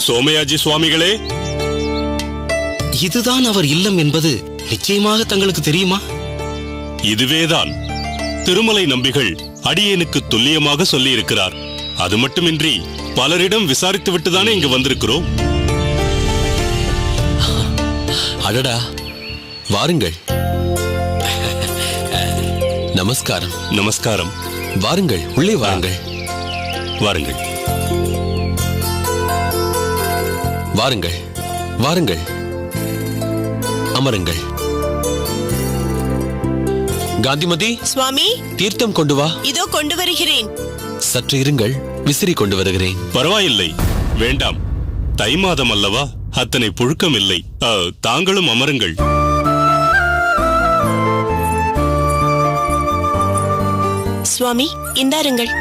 சோமயாஜி சுவாமிகளே, இதுதான் அவர் இல்லம் என்பது நிச்சயமாக தங்களுக்கு தெரியுமா? இதுவேதான் திருமலை நம்பிகள் அடியேனுக்கு துல்லியமாக சொல்லியிருக்கிறார். அது மட்டுமின்றி பலரிடம் விசாரித்துவிட்டுதானே இங்கு வந்திருக்கிறோம். அடடா, வாருங்கள். நமஸ்காரம். நமஸ்காரம். வாருங்கள், உள்ளே வாருங்கள். வாருங்கள் வாருங்கள் வாருங்கள், அமருங்கள். காந்திமதி, சுவாமி, தீர்த்தம் கொண்டு வா. இதோ கொண்டு வருகிறேன். சற்று இருங்கள், விசிறி கொண்டு வருகிறேன். பரவாயில்லை, வேண்டாம். தை மாதம் அல்லவா, அத்தனை புழுக்கம் இல்லை. தாங்களும் அமருங்கள். சுவாமி, இந்தாருங்கள்.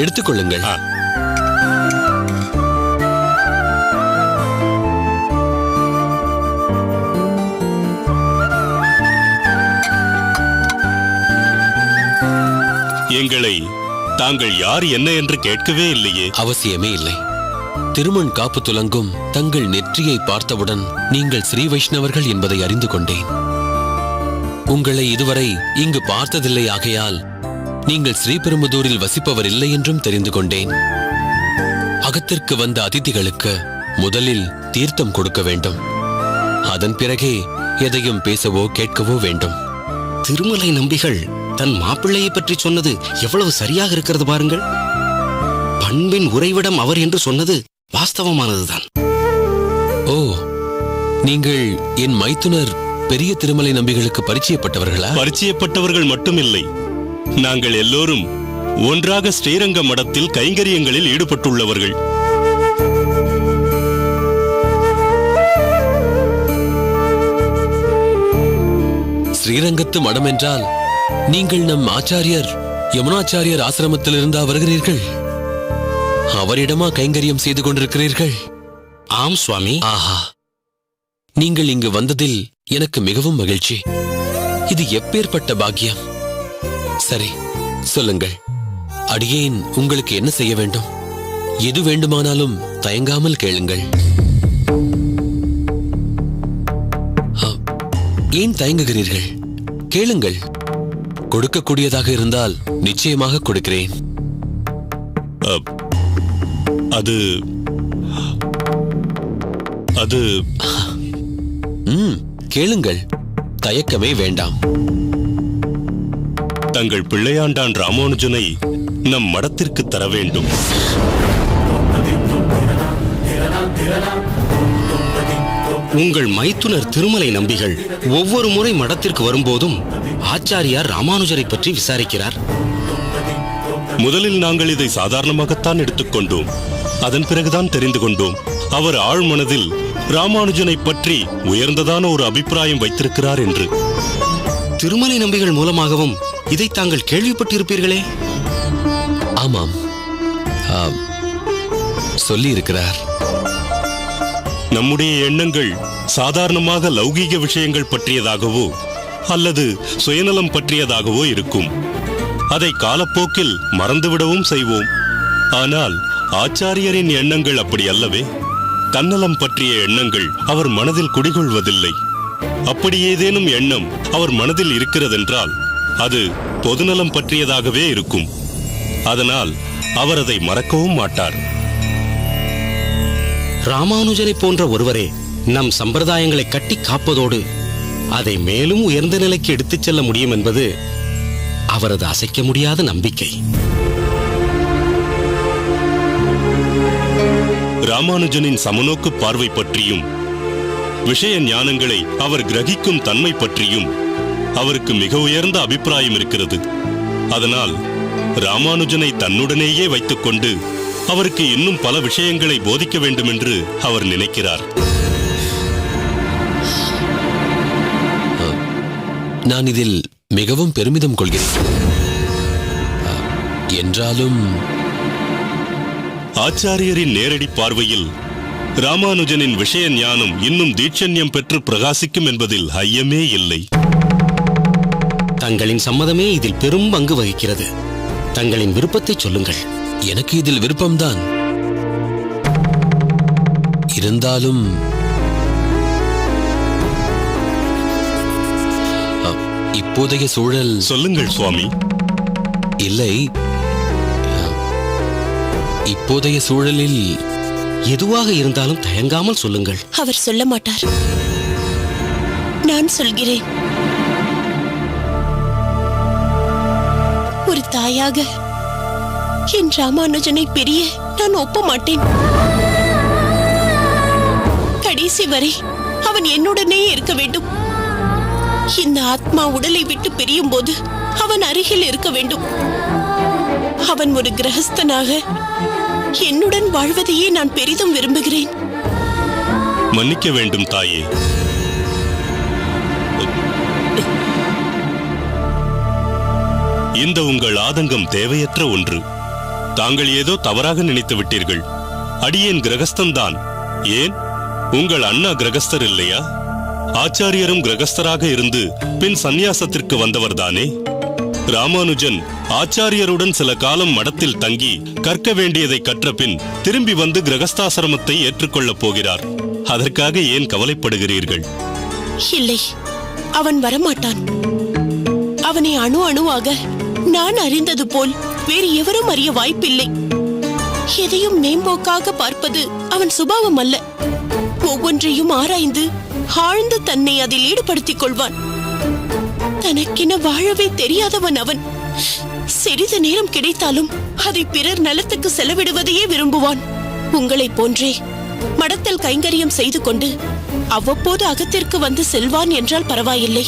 எடுத்துக்கொள்ளுங்கள். எங்களை தாங்கள் யார் என்ன என்று கேட்கவே இல்லையே. அவசியமே இல்லை. திருமண் காப்பு துலங்கும் தங்கள் நெற்றியை பார்த்தவுடன் நீங்கள் ஸ்ரீ வைஷ்ணவர்கள் என்பதை அறிந்து கொண்டேன். உங்களை இதுவரை இங்கு பார்த்ததில்லை, ஆகையால் நீங்கள் ஸ்ரீபெரும்புதூரில் வசிப்பவர் இல்லை என்றும் தெரிந்து கொண்டேன். அகத்திற்கு வந்த அதிதிகளுக்கு முதலில் தீர்த்தம் கொடுக்க வேண்டும். அதன் பிறகே எதையும் பேசவோ கேட்கவோ வேண்டும். திருமலை நம்பிகள் தன் மாப்பிள்ளையை பற்றி சொன்னது எவ்வளவு சரியாக இருக்கிறது பாருங்கள். பண்பின் உறைவிடம் அவர் என்று சொன்னது வாஸ்தவமானதுதான். ஓ, நீங்கள் என் மைத்துனர் பெரிய திருமலை நம்பிகளுக்கு பரிச்சயப்பட்டவர்களா? பரிச்சயப்பட்டவர்கள் மட்டுமில்லை, நாங்கள் எல்லோரும் ஒன்றாக ஸ்ரீரங்க மடத்தில் கைங்கரியங்களில் ஈடுபட்டுள்ளவர்கள். ஸ்ரீரங்கத்து மடம் என்றால் நீங்கள் நம் ஆச்சாரியர் யமுனாச்சாரியர் ஆசிரமத்தில் இருந்தா வருகிறீர்கள்? அவரிடமா கைங்கரியம் செய்து கொண்டிருக்கிறீர்கள்? ஆம் சுவாமி. ஆஹா, நீங்கள் இங்கு வந்ததில் எனக்கு மிகவும் மகிழ்ச்சி. இது எப்பேற்பட்ட பாக்கியம். சரி, சொல்லுங்கள், அடியேன் உங்களுக்கு என்ன செய்ய வேண்டும்? எது வேண்டுமானாலும் தயங்காமல் கேளுங்கள். ஏன் தயங்குகிறீர்கள்? கேளுங்கள். கொடுக்கக்கூடியதாக இருந்தால் நிச்சயமாக கொடுக்கிறேன். அது அது கேளுங்கள், தயக்கமே வேண்டாம். தங்கள் பிள்ளையாண்டான் ராமானுஜனை நம் மடத்திற்கு தர வேண்டும். உங்கள் மைத்துனர் திருமலை நம்பிகள் ஒவ்வொரு முறை மடத்திற்கு வரும்போதும் ஆச்சாரியார் ராமானுஜரை பற்றி விசாரிக்கிறார். முதலில் நாங்கள் இதை சாதாரணமாகத்தான் எடுத்துக்கொண்டோம். அதன் பிறகுதான் தெரிந்து கொண்டோம் அவர் ஆழ்மனதில் ராமானுஜனை பற்றி உயர்ந்ததான ஒரு அபிப்பிராயம் வைத்திருக்கிறார் என்று. திருமலை நம்பிகள் மூலமாகவும் இதை தாங்கள் கேள்விப்பட்டிருப்பீர்களே? ஆமாம், சொல்லி இருக்கிறார். நம்முடைய எண்ணங்கள் சாதாரணமாக லௌகீக விஷயங்கள் பற்றியதாகவோ அல்லது சுயநலம் பற்றியதாகவோ இருக்கும். அதை காலப்போக்கில் மறந்துவிடவும் செய்வோம். ஆனால் ஆச்சாரியரின் எண்ணங்கள் அப்படி அல்லவே. தன்னலம் பற்றிய எண்ணங்கள் அவர் மனதில் குடிகொள்வதில்லை. அப்படி ஏதேனும் எண்ணம் அவர் மனதில் இருக்கிறதென்றால் அது பொதுநலம் பற்றியதாகவே இருக்கும். அதனால் அவர் அதை மறக்கவும் மாட்டார். ராமானுஜரை போன்ற ஒருவரே நம் சம்பிரதாயங்களை கட்டி காப்பதோடு அதை மேலும் உயர்ந்த நிலைக்கு எடுத்துச் செல்ல முடியும் என்பது அவரது அசைக்க முடியாத நம்பிக்கை. ராமானுஜனின் சமநோக்கு பார்வை பற்றியும் விஷய ஞானங்களை அவர் கிரகிக்கும் தன்மை பற்றியும் அவருக்கு மிக உயர்ந்த அபிப்பிராயம் இருக்கிறது. அதனால் ராமானுஜனை தன்னுடனேயே வைத்துக்கொண்டு அவருக்கு இன்னும் பல விஷயங்களை போதிக்க வேண்டும் என்று அவர் நினைக்கிறார். நான் இதில் மிகவும் பெருமிதம் கொள்கிறேன். என்றாலும் ஆச்சாரியரின் நேரடி பார்வையில் ராமானுஜனின் விஷய ஞானம் இன்னும் தீட்சண்யம் பெற்று பிரகாசிக்கும் என்பதில் ஐயமே இல்லை. தங்களின் சம்மதமே இதில் பெரும் பங்கு வகிக்கிறது. தங்களின் விருப்பத்தை சொல்லுங்கள். எனக்கு இதில் விருப்பம்தான். இருந்தாலும் இப்போதைய சூழல். சொல்லுங்கள் சுவாமி. இல்லை, இப்போதைய சூழலில் எதுவாக இருந்தாலும் தயங்காமல் சொல்லுங்கள். அவர் சொல்ல மாட்டார். நான் சொல்கிறேன். ஒரு தாயாக என் ராமானுஜனை பிரிய நான் ஒப்ப மாட்டேன். கடைசி வரை அவன் என்னுடனே இருக்க வேண்டும். இந்த ஆத்மா உடலை விட்டு பிரியும் போது அவன் அருகில் இருக்க வேண்டும். அவன் ஒரு கிரகஸ்தனாக என்னுடன் வாழ்வதையே நான் பெரிதும் விரும்புகிறேன். மன்னிக்க வேண்டும் தாயே. இந்த உங்கள் ஆதங்கம் தேவையற்ற ஒன்று. தாங்கள் ஏதோ தவறாக நினைத்து விட்டீர்கள். அடியேன் கிரகஸ்தன்தான். ஏன், உங்கள் அண்ணா கிரகஸ்தர் இல்லையா? ஆச்சாரியரும் கிரகஸ்தராக இருந்து பின் சந்நியாசத்திற்கு வந்தவர்தானே. ராமானுஜன் ஆச்சாரியருடன் சில காலம் மடத்தில் தங்கி கற்க வேண்டியதை கற்ற பின் திரும்பி வந்து கிரகஸ்தாசிரமத்தை ஏற்றுக்கொள்ளப் போகிறார். அதற்காக ஏன் கவலைப்படுகிறீர்கள்? இல்லை, அவன் வரமாட்டான். அவனை அணு அணுவாக நான் அறிந்தது போல் வேறு எவரும் அறிய வாய்ப்பில்லை. எதையும் மேம்போக்காக பார்ப்பது அவன் சுபாவம் அல்ல. ஒவ்வொன்றையும் ஆராய்ந்து ஆழ்ந்து தன்னை அதில் ஈடுபடுத்திக் கொள்வான். தனக்கென வாழவே தெரியாதவன் அவன். சிறிது நேரம் கிடைத்தாலும் அதை பிறர் நலத்துக்கு செலவிடுவதையே விரும்புவான். உங்களைப் போன்றே மடத்தில் கைங்கரியம் செய்து கொண்டு அவ்வப்போது அகத்திற்கு வந்து செல்வான் என்றால் பரவாயில்லை.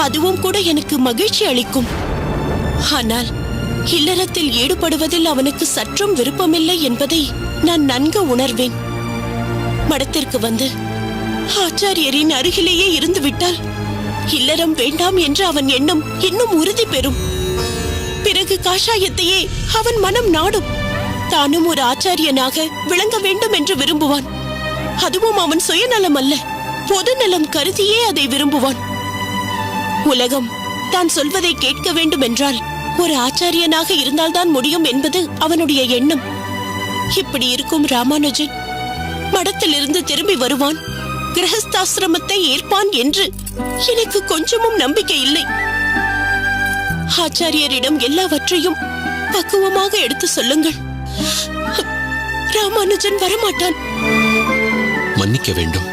அதுவும் கூட எனக்கு மகிழ்ச்சி அளிக்கும். ஆனால் இல்லறத்தில் ஈடுபடுவதில் அவனுக்கு சற்றும் விருப்பமில்லை என்பதை நான் நன்கு உணர்வேன். மடத்திற்கு வந்து ஆச்சாரியரின் அருகிலேயே இருந்து விட்டால் இல்லறம் வேண்டாம் என்ற அவன் எண்ணம் இன்னும் உறுதி பெறும். பிறகு காஷாயத்தையே அவன் மனம் நாடும். தானும் ஒரு ஆச்சாரியனாக விளங்க வேண்டும் என்று விரும்புவான். அதுவும் அவன் சுயநலம் அல்ல, பொது நலம் கருதியே அதை விரும்புவான். உலகம் தான் சொல்வதை கேட்க வேண்டும் என்றால் ஒரு ஆச்சாரியனாக இருந்தால்தான் முடியும் என்பது அவனுடைய எண்ணம். இப்படி இருக்கும் ராமானுஜன் மடத்திலிருந்து திரும்பி வருவான், கிரகஸ்தாசிரமத்தை ஏற்பான் என்று எனக்கு கொஞ்சமும் நம்பிக்கை இல்லை. ஆச்சாரியரிடம் எல்லாவற்றையும் பக்குவமாக எடுத்து சொல்லுங்கள். ராமானுஜன் வரமாட்டான். மன்னிக்க வேண்டும்.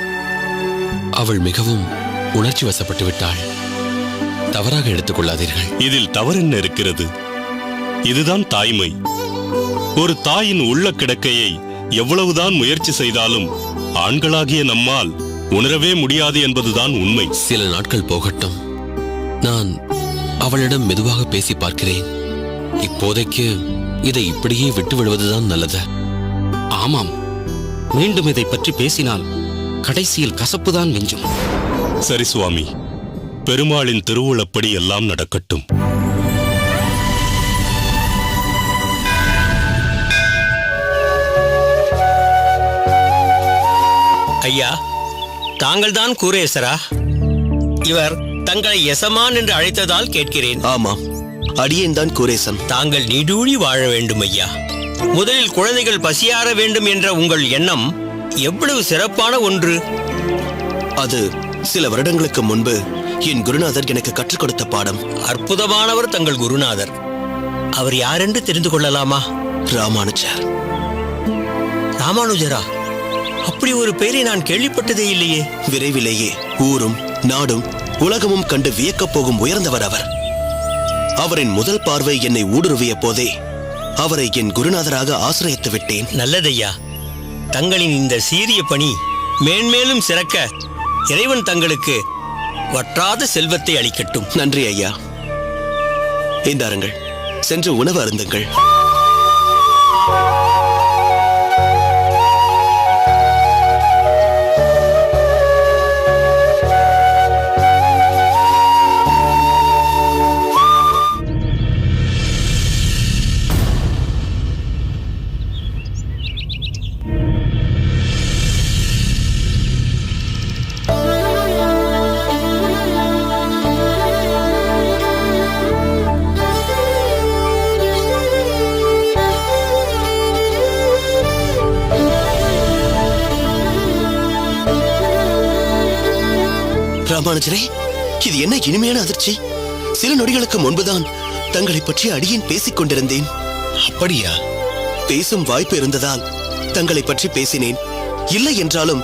அவள் மிகவும் உணர்ச்சி வசப்பட்டு விட்டாள். தவறாக எடுத்துக் கொள்ளாதீர்கள். இதில் தவறென்ன இருக்கிறது? இதுதான் தாய்மை. ஒரு தாயின் உள்ள கிடக்கையை எவ்வளவுதான் முயற்சி செய்தாலும் ஆண்களாகிய நம்மால் உணரவே முடியாது என்பதுதான் உண்மை. சில நாட்கள் போகட்டும். நான் அவளிடம் மெதுவாக பேசி பார்க்கிறேன். இப்போதைக்கு இதை இப்படியே விட்டு விடுவதுதான் நல்லது. ஆமாம், மீண்டும் இதை பற்றி பேசினால் கடைசியில் கசப்புதான் மிஞ்சும். சரி சுவாமி, பெருமாளின் திருவுளப்படி எல்லாம் நடக்கட்டும். ஐயா, தாங்கள்தான் கூரேசரா? இவர் தங்களை எசமான் என்று அழைத்ததால் கேட்கிறேன். ஆமாம், அடியேன் தான் கூரேசன். தாங்கள் நீடூழி வாழ வேண்டும் ஐயா. முதலில் குழந்தைகள் பசியாற வேண்டும் என்ற உங்கள் எண்ணம் எவ்வளவு சிறப்பான ஒன்று. அது சில வருடங்களுக்கு முன்பு என் குருநாதர் எனக்கு கற்றுக் கொடுத்த பாடம். அற்புதமானவர் தங்கள் குருநாதர். அவர் யாரென்று தெரிந்து கொள்ளலாமா? ராமானுஜர். ராமானுஜரா? அப்படி ஒரு பெயரை நான் கேள்விப்பட்டதே இல்லையே. விரைவிலேயே ஊரும் நாடும் உலகமும் கண்டு வியக்கப் போகும் உயர்ந்தவர் அவர். அவரின் முதல் பார்வை என்னை ஊடுருவிய போதே அவரை என் குருநாதராக ஆசிரியத்து விட்டேன். நல்லதையா. தங்களின் இந்த சீரிய பணி மேன்மேலும் சிறக்க இறைவன் தங்களுக்கு வற்றாத செல்வத்தை அளிக்கட்டும். நன்றி ஐயா. இந்தாருங்கள், சென்று உணவு அருந்துங்கள். ராமானுஜரே, இது என்ன இனிமையான அதிர்ச்சி! சில நொடிகளுக்கு முன்புதான் தங்களை பற்றி அடியேன் பேசிக் கொண்டிருந்தேன். அப்படியா? பேசும் வாய்ப்பு இருந்ததால் தங்களை பற்றி பேசினேன். இல்லை என்றாலும்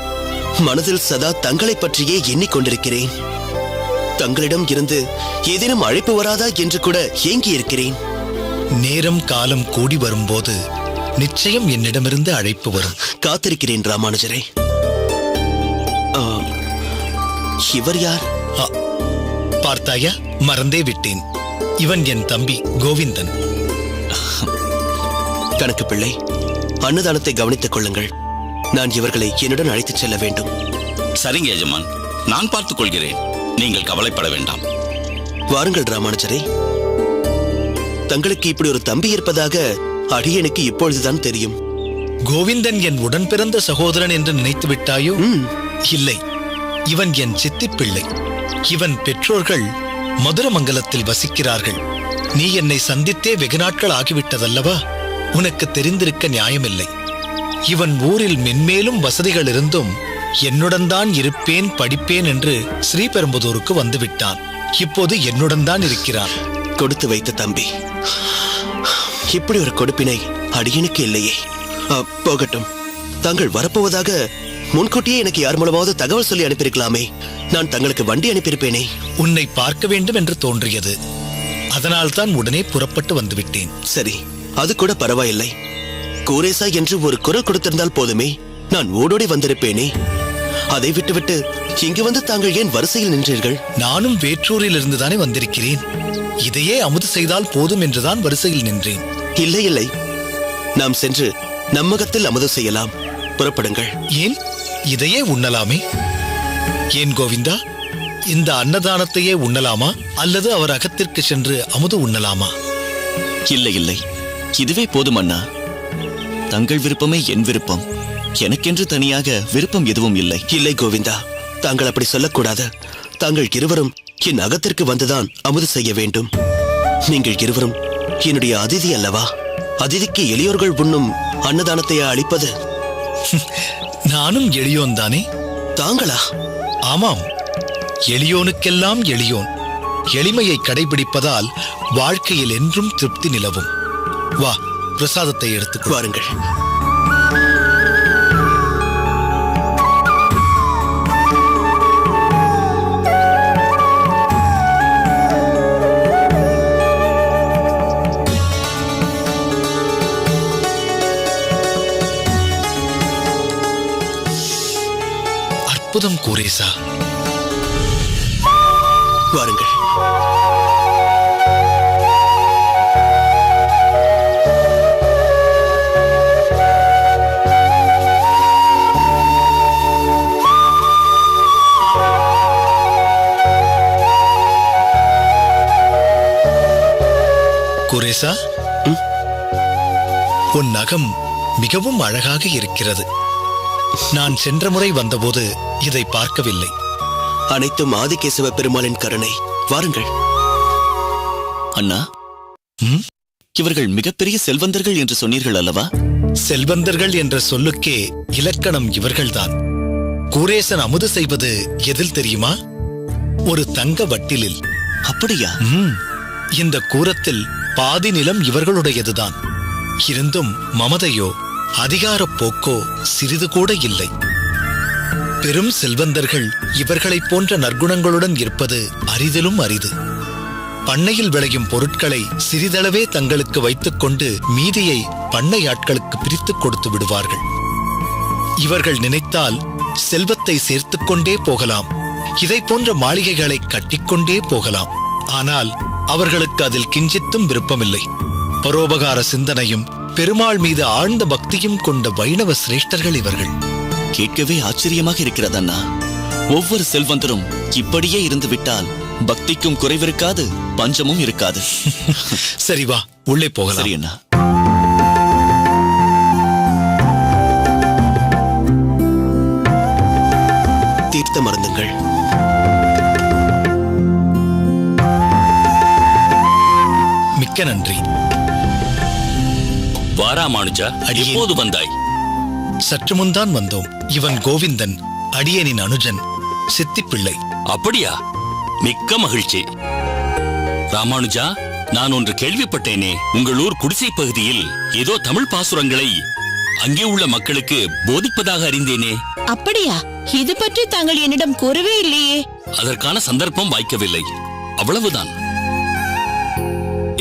மனதில் சதா தங்களை பற்றியே எண்ணிக்கொண்டிருக்கிறேன். தங்களிடம் இருந்து ஏதேனும் அழைப்பு வராதா என்று கூட ஏங்கி இருக்கிறேன். நேரம் காலம் கூடி வரும்போது நிச்சயம் என்னிடமிருந்து அழைப்பு வரும். காத்திருக்கிறேன் ராமானுஜரே. இவர் யார்? பார்த்தாயா, மறந்தே விட்டேன். இவன் என் தம்பி கோவிந்தன். கணக்கு பிள்ளை, அன்னதானத்தை கவனித்துக் கொள்ளுங்கள். நான் இவர்களை என்னுடன் அழைத்துச் செல்ல வேண்டும். சரிங்க எஜமான், நான் பார்த்துக் கொள்கிறேன். நீங்கள் கவலைப்பட வேண்டாம். வாருங்கள் ராமானுஜரே. தங்களுக்கு இப்படி ஒரு தம்பி இருப்பதாக அடியனுக்கு இப்பொழுதுதான் தெரியும். கோவிந்தன் என் உடன் பிறந்த சகோதரன் என்று நினைத்து விட்டாயோ? இல்லை, இவன் என் சித்தி பிள்ளை. இவன் பெற்றோர்கள் மதுரமங்கலத்தில் வசிக்கிறார்கள். நீ என்னை சந்தித்தே வெகு நாட்கள் ஆகிவிட்டதல்லவா? உனக்கு தெரிந்திருக்க நியாயமில்லை. இவன் ஊரில் மென்மேலும் வசதிகள் இருந்தும் என்னுடன் தான் இருப்பேன், படிப்பேன் என்று ஸ்ரீபெரும்புதூருக்கு வந்துவிட்டான். இப்போது என்னுடன் தான் இருக்கிறான். கொடுத்து வைத்த தம்பி. இப்படி ஒரு கொடுப்பினை அடியனுக்கு இல்லையே. போகட்டும். தாங்கள் வரப்போவதாக முன்கூட்டியே எனக்கு யார் மூலமாவது தகவல் சொல்லி அனுப்பியிருக்கலாமே. நான் தங்களுக்கு வண்டி அனுப்பியிருப்பேனே. உன்னை பார்க்க வேண்டும் என்று தோன்றியது. அதனால் தான் உடனே புறப்பட்டு வந்துவிட்டேன். சரி, அது கூட பரவாயில்லை. கூரேசா என்று ஒரு குரல் கொடுத்திருந்தால் போதுமே, நான் ஓடோடி வந்திருப்பேனே. அதை விட்டுவிட்டு இங்கு வந்து தாங்கள் ஏன் வரிசையில் நின்றீர்கள்? நானும் வேற்றூரில் இருந்துதானே வந்திருக்கிறேன். இதையே அமுது செய்தால் போதும் என்றுதான் வரிசையில் நின்றேன். இல்லை இல்லை, நாம் சென்று நம்மகத்தில் அமுது செய்யலாம். புறப்படுங்கள். ஏன், இதையே உண்ணலாமே? ஏன் கோவிந்தா, இந்த அன்னதானத்தையே உண்ணலாமா, அல்லது அவர் அகத்திற்கு சென்று அமுது உண்ணலாமா? இல்லை இல்லை, இதுவே போதும் அண்ணா. தங்கள் விருப்பமே என் விருப்பம். எனக்கென்று தனியாக விருப்பம் எதுவும் இல்லை. இல்லை கோவிந்தா, தாங்கள் அப்படி சொல்லக்கூடாது. தாங்கள் இருவரும் என் அகத்திற்கு வந்துதான் அமுது செய்ய வேண்டும். நீங்கள் இருவரும் என்னுடைய அதிதி அல்லவா? அதிதிக்கு எளியோர்கள் உண்ணும் அன்னதானத்தையா அளிப்பது? நானும் எளியோன் தானே. தாங்களா? ஆமாம், எளியோனுக்கெல்லாம் எளியோன். எளிமையை கடைபிடிப்பதால் வாழ்க்கையில் என்றும் திருப்தி நிலவும். வா, பிரசாதத்தை எடுத்துக் வாருங்கள். அற்புதம் கூரேசா. வாருங்கள். கூரேசா, உன் நகம் மிகவும் அழகாக இருக்கிறது. நான் சென்ற முறை வந்தபோது இதை பார்க்கவில்லை. அனைத்தும் ஆதிகேசவ பெருமாளின் கருணை. வாருங்கள். அண்ணா, இவர்கள் மிகப்பெரிய செல்வந்தர்கள் என்று சொன்னீர்கள் அல்லவா? செல்வந்தர்கள் என்ற சொல்லுக்கே இலக்கணம் இவர்கள்தான். கூரேசன் அமுது செய்வது எதில் தெரியுமா? ஒரு தங்க வட்டிலில். அப்படியா? இந்த கூரத்தில் பாதி நிலம் இவர்களுடையதுதான். இருந்தும் மமதையோ அதிகாரப் போக்கோ சிறிது கூட இல்லை. பெரும் செல்வந்தர்கள் இவர்களைப் போன்ற நற்குணங்களுடன் இருப்பது அரிதிலும் அரிது. பண்ணையில் விளையும் பொருட்களை சிறிதளவே தங்களுக்கு வைத்துக் கொண்டு மீதியை பண்ணை ஆட்களுக்கு பிரித்துக் கொடுத்து விடுவார்கள். இவர்கள் நினைத்தால் செல்வத்தை சேர்த்துக் கொண்டே போகலாம். இதை போன்ற மாளிகைகளை கட்டிக்கொண்டே போகலாம். ஆனால் அவர்களுக்கு அதில் கிஞ்சித்தும் விருப்பமில்லை. பரோபகார சிந்தனையும் பெருமாள் மீது ஆழ்ந்த பக்தியும் கொண்ட வைணவ சிரேஷ்டர்கள் இவர்கள். கேட்கவே ஆச்சரியமாக இருக்கிறது அண்ணா. ஒவ்வொரு செல்வந்தரும் இப்படியே இருந்து விட்டால் பக்திக்கும் குறைவிருக்காது, பஞ்சமும் இருக்காது. சரி, வா, உள்ளே போகலாம். சரி அண்ணா. தீர்த்தம் அருந்துங்கள். மிக்க நன்றி. வாராமானுஜா, எப்போது வந்தாய்? சற்று முன்தான் வந்தோம். இவன் கோவிந்தன், அடியனின் அனுஜன், சித்திப்பிள்ளை. அப்படியா? மிக்க மகிழ்ச்சி. ராமானுஜா, நான் ஒன்று கேள்விப்பட்டேனே. உங்கள் ஊர் குடிசை பகுதியில் ஏதோ தமிழ் பாசுரங்களை அங்கே உள்ள மக்களுக்கு போதிப்பதாக அறிந்தேனே. அப்படியா? இது பற்றி தாங்கள் என்னிடம் கூறவே இல்லையே. அதற்கான சந்தர்ப்பம் வாய்க்கவில்லை, அவ்வளவுதான்.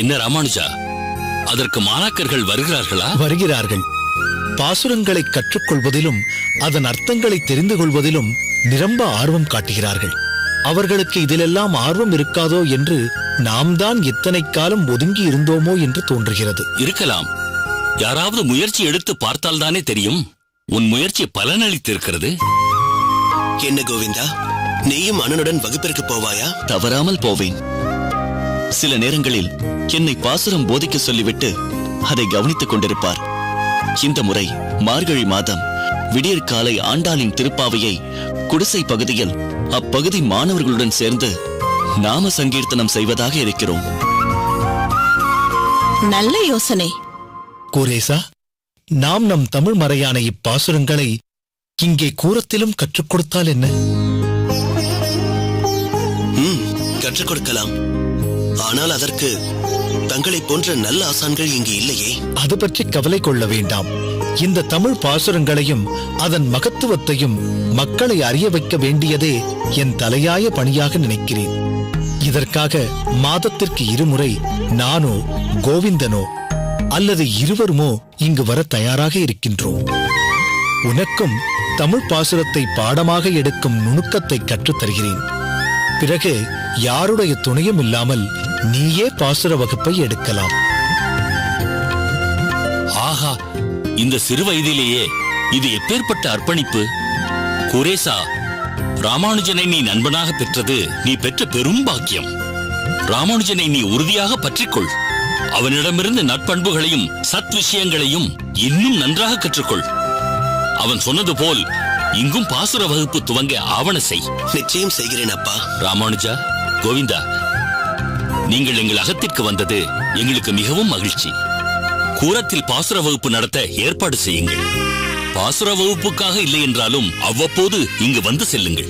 என்ன ராமானுஜா, அதற்கு மாணாக்கர்கள் வருகிறார்களா? வருகிறார்கள். பாசுரங்களை கற்றுக்கொள்வதிலும் அதன் அர்த்தங்களை தெரிந்து கொள்வதிலும் நிரம்ப ஆர்வம் காட்டுகிறார்கள். அவர்களுக்கு இதிலெல்லாம் ஆர்வம் இருக்காதோ என்று நாம் தான் இத்தனை காலம் ஒதுங்கி இருந்தோமோ என்று தோன்றுகிறது. இருக்கலாம். யாராவது முயற்சி எடுத்து பார்த்தால்தானே தெரியும். உன் முயற்சி பலனளித்திருக்கிறது. என்ன கோவிந்தா, நீயும் அண்ணனுடன் வகுப்பிற்கு போவாயா? தவறாமல் போவேன். சில நேரங்களில் என்னை பாசுரம் போதிக்க சொல்லிவிட்டு அதை கவனித்துக் கொண்டிருப்பார். இந்த முறை மார்கழி மாதம் விடியற்காலை ஆண்டாளின் திருப்பாவையை குடிசை பகுதியில் அப்பகுதி மாணவர்களுடன் சேர்ந்து நாம சங்கீர்த்தனம் செய்வதாக இருக்கிறோம். நல்ல யோசனை. குரேசா, நாம் நம் தமிழ் மறையான இப்பாசுரங்களை இங்கே கூரத்திலும் கற்றுக் கொடுத்தால் என்ன? கற்றுக் கொடுக்கலாம். ஆனால் அதற்கு தங்களை போன்ற நல்ல ஆசான்கள் இங்கு இல்லையே. அது பற்றி கவலை கொள்ள வேண்டாம். இந்த தமிழ் பாசுரங்களையும் அதன் மகத்துவத்தையும் மக்களை அறிய வைக்க வேண்டியதே என் தலையாய பணியாக நினைக்கிறேன். இதற்காக மாதத்திற்கு 2 முறை நானோ கோவிந்தனோ அல்லது இருவருமோ இங்கு வர தயாராக இருக்கின்றோம். உனக்கும் தமிழ் பாசுரத்தை பாடமாக எடுக்கும் நுணுக்கத்தை கற்றுத் தருகிறேன். பிறகு யாருடைய துணையும் இல்லாமல் நீயே பாசுர வகுப்பை எடுக்கலாம். ஆஹா, இந்த சிறு வயதிலேயே இது எப்பேற்பட்ட அர்ப்பணிப்பு! குரேசா, ராமானுஜனை நீ நண்பனாக பெற்றது நீ பெற்ற பெரும் பாக்கியம். ராமானுஜனை நீ உறுதியாக பற்றிக்கொள். அவனிடமிருந்து நற்பண்புகளையும் சத் விஷயங்களையும் இன்னும் நன்றாக கற்றுக்கொள். அவன் சொன்னது போல் இங்கும் பாசுர வகுப்பு துவங்க ஆவண செய். நிச்சயம் செய்கிறேன் அப்பா. ராமானுஜா, கோவிந்தா, நீங்கள் எங்கள் அகத்திற்கு வந்தது எங்களுக்கு மிகவும் மகிழ்ச்சி. கூரத்தில் பாசுர வகுப்பு நடத்த ஏற்பாடு செய்யுங்கள். பாசுர வகுப்புக்காக இல்லை என்றாலும் அவ்வப்போது இங்கு வந்து செல்லுங்கள்.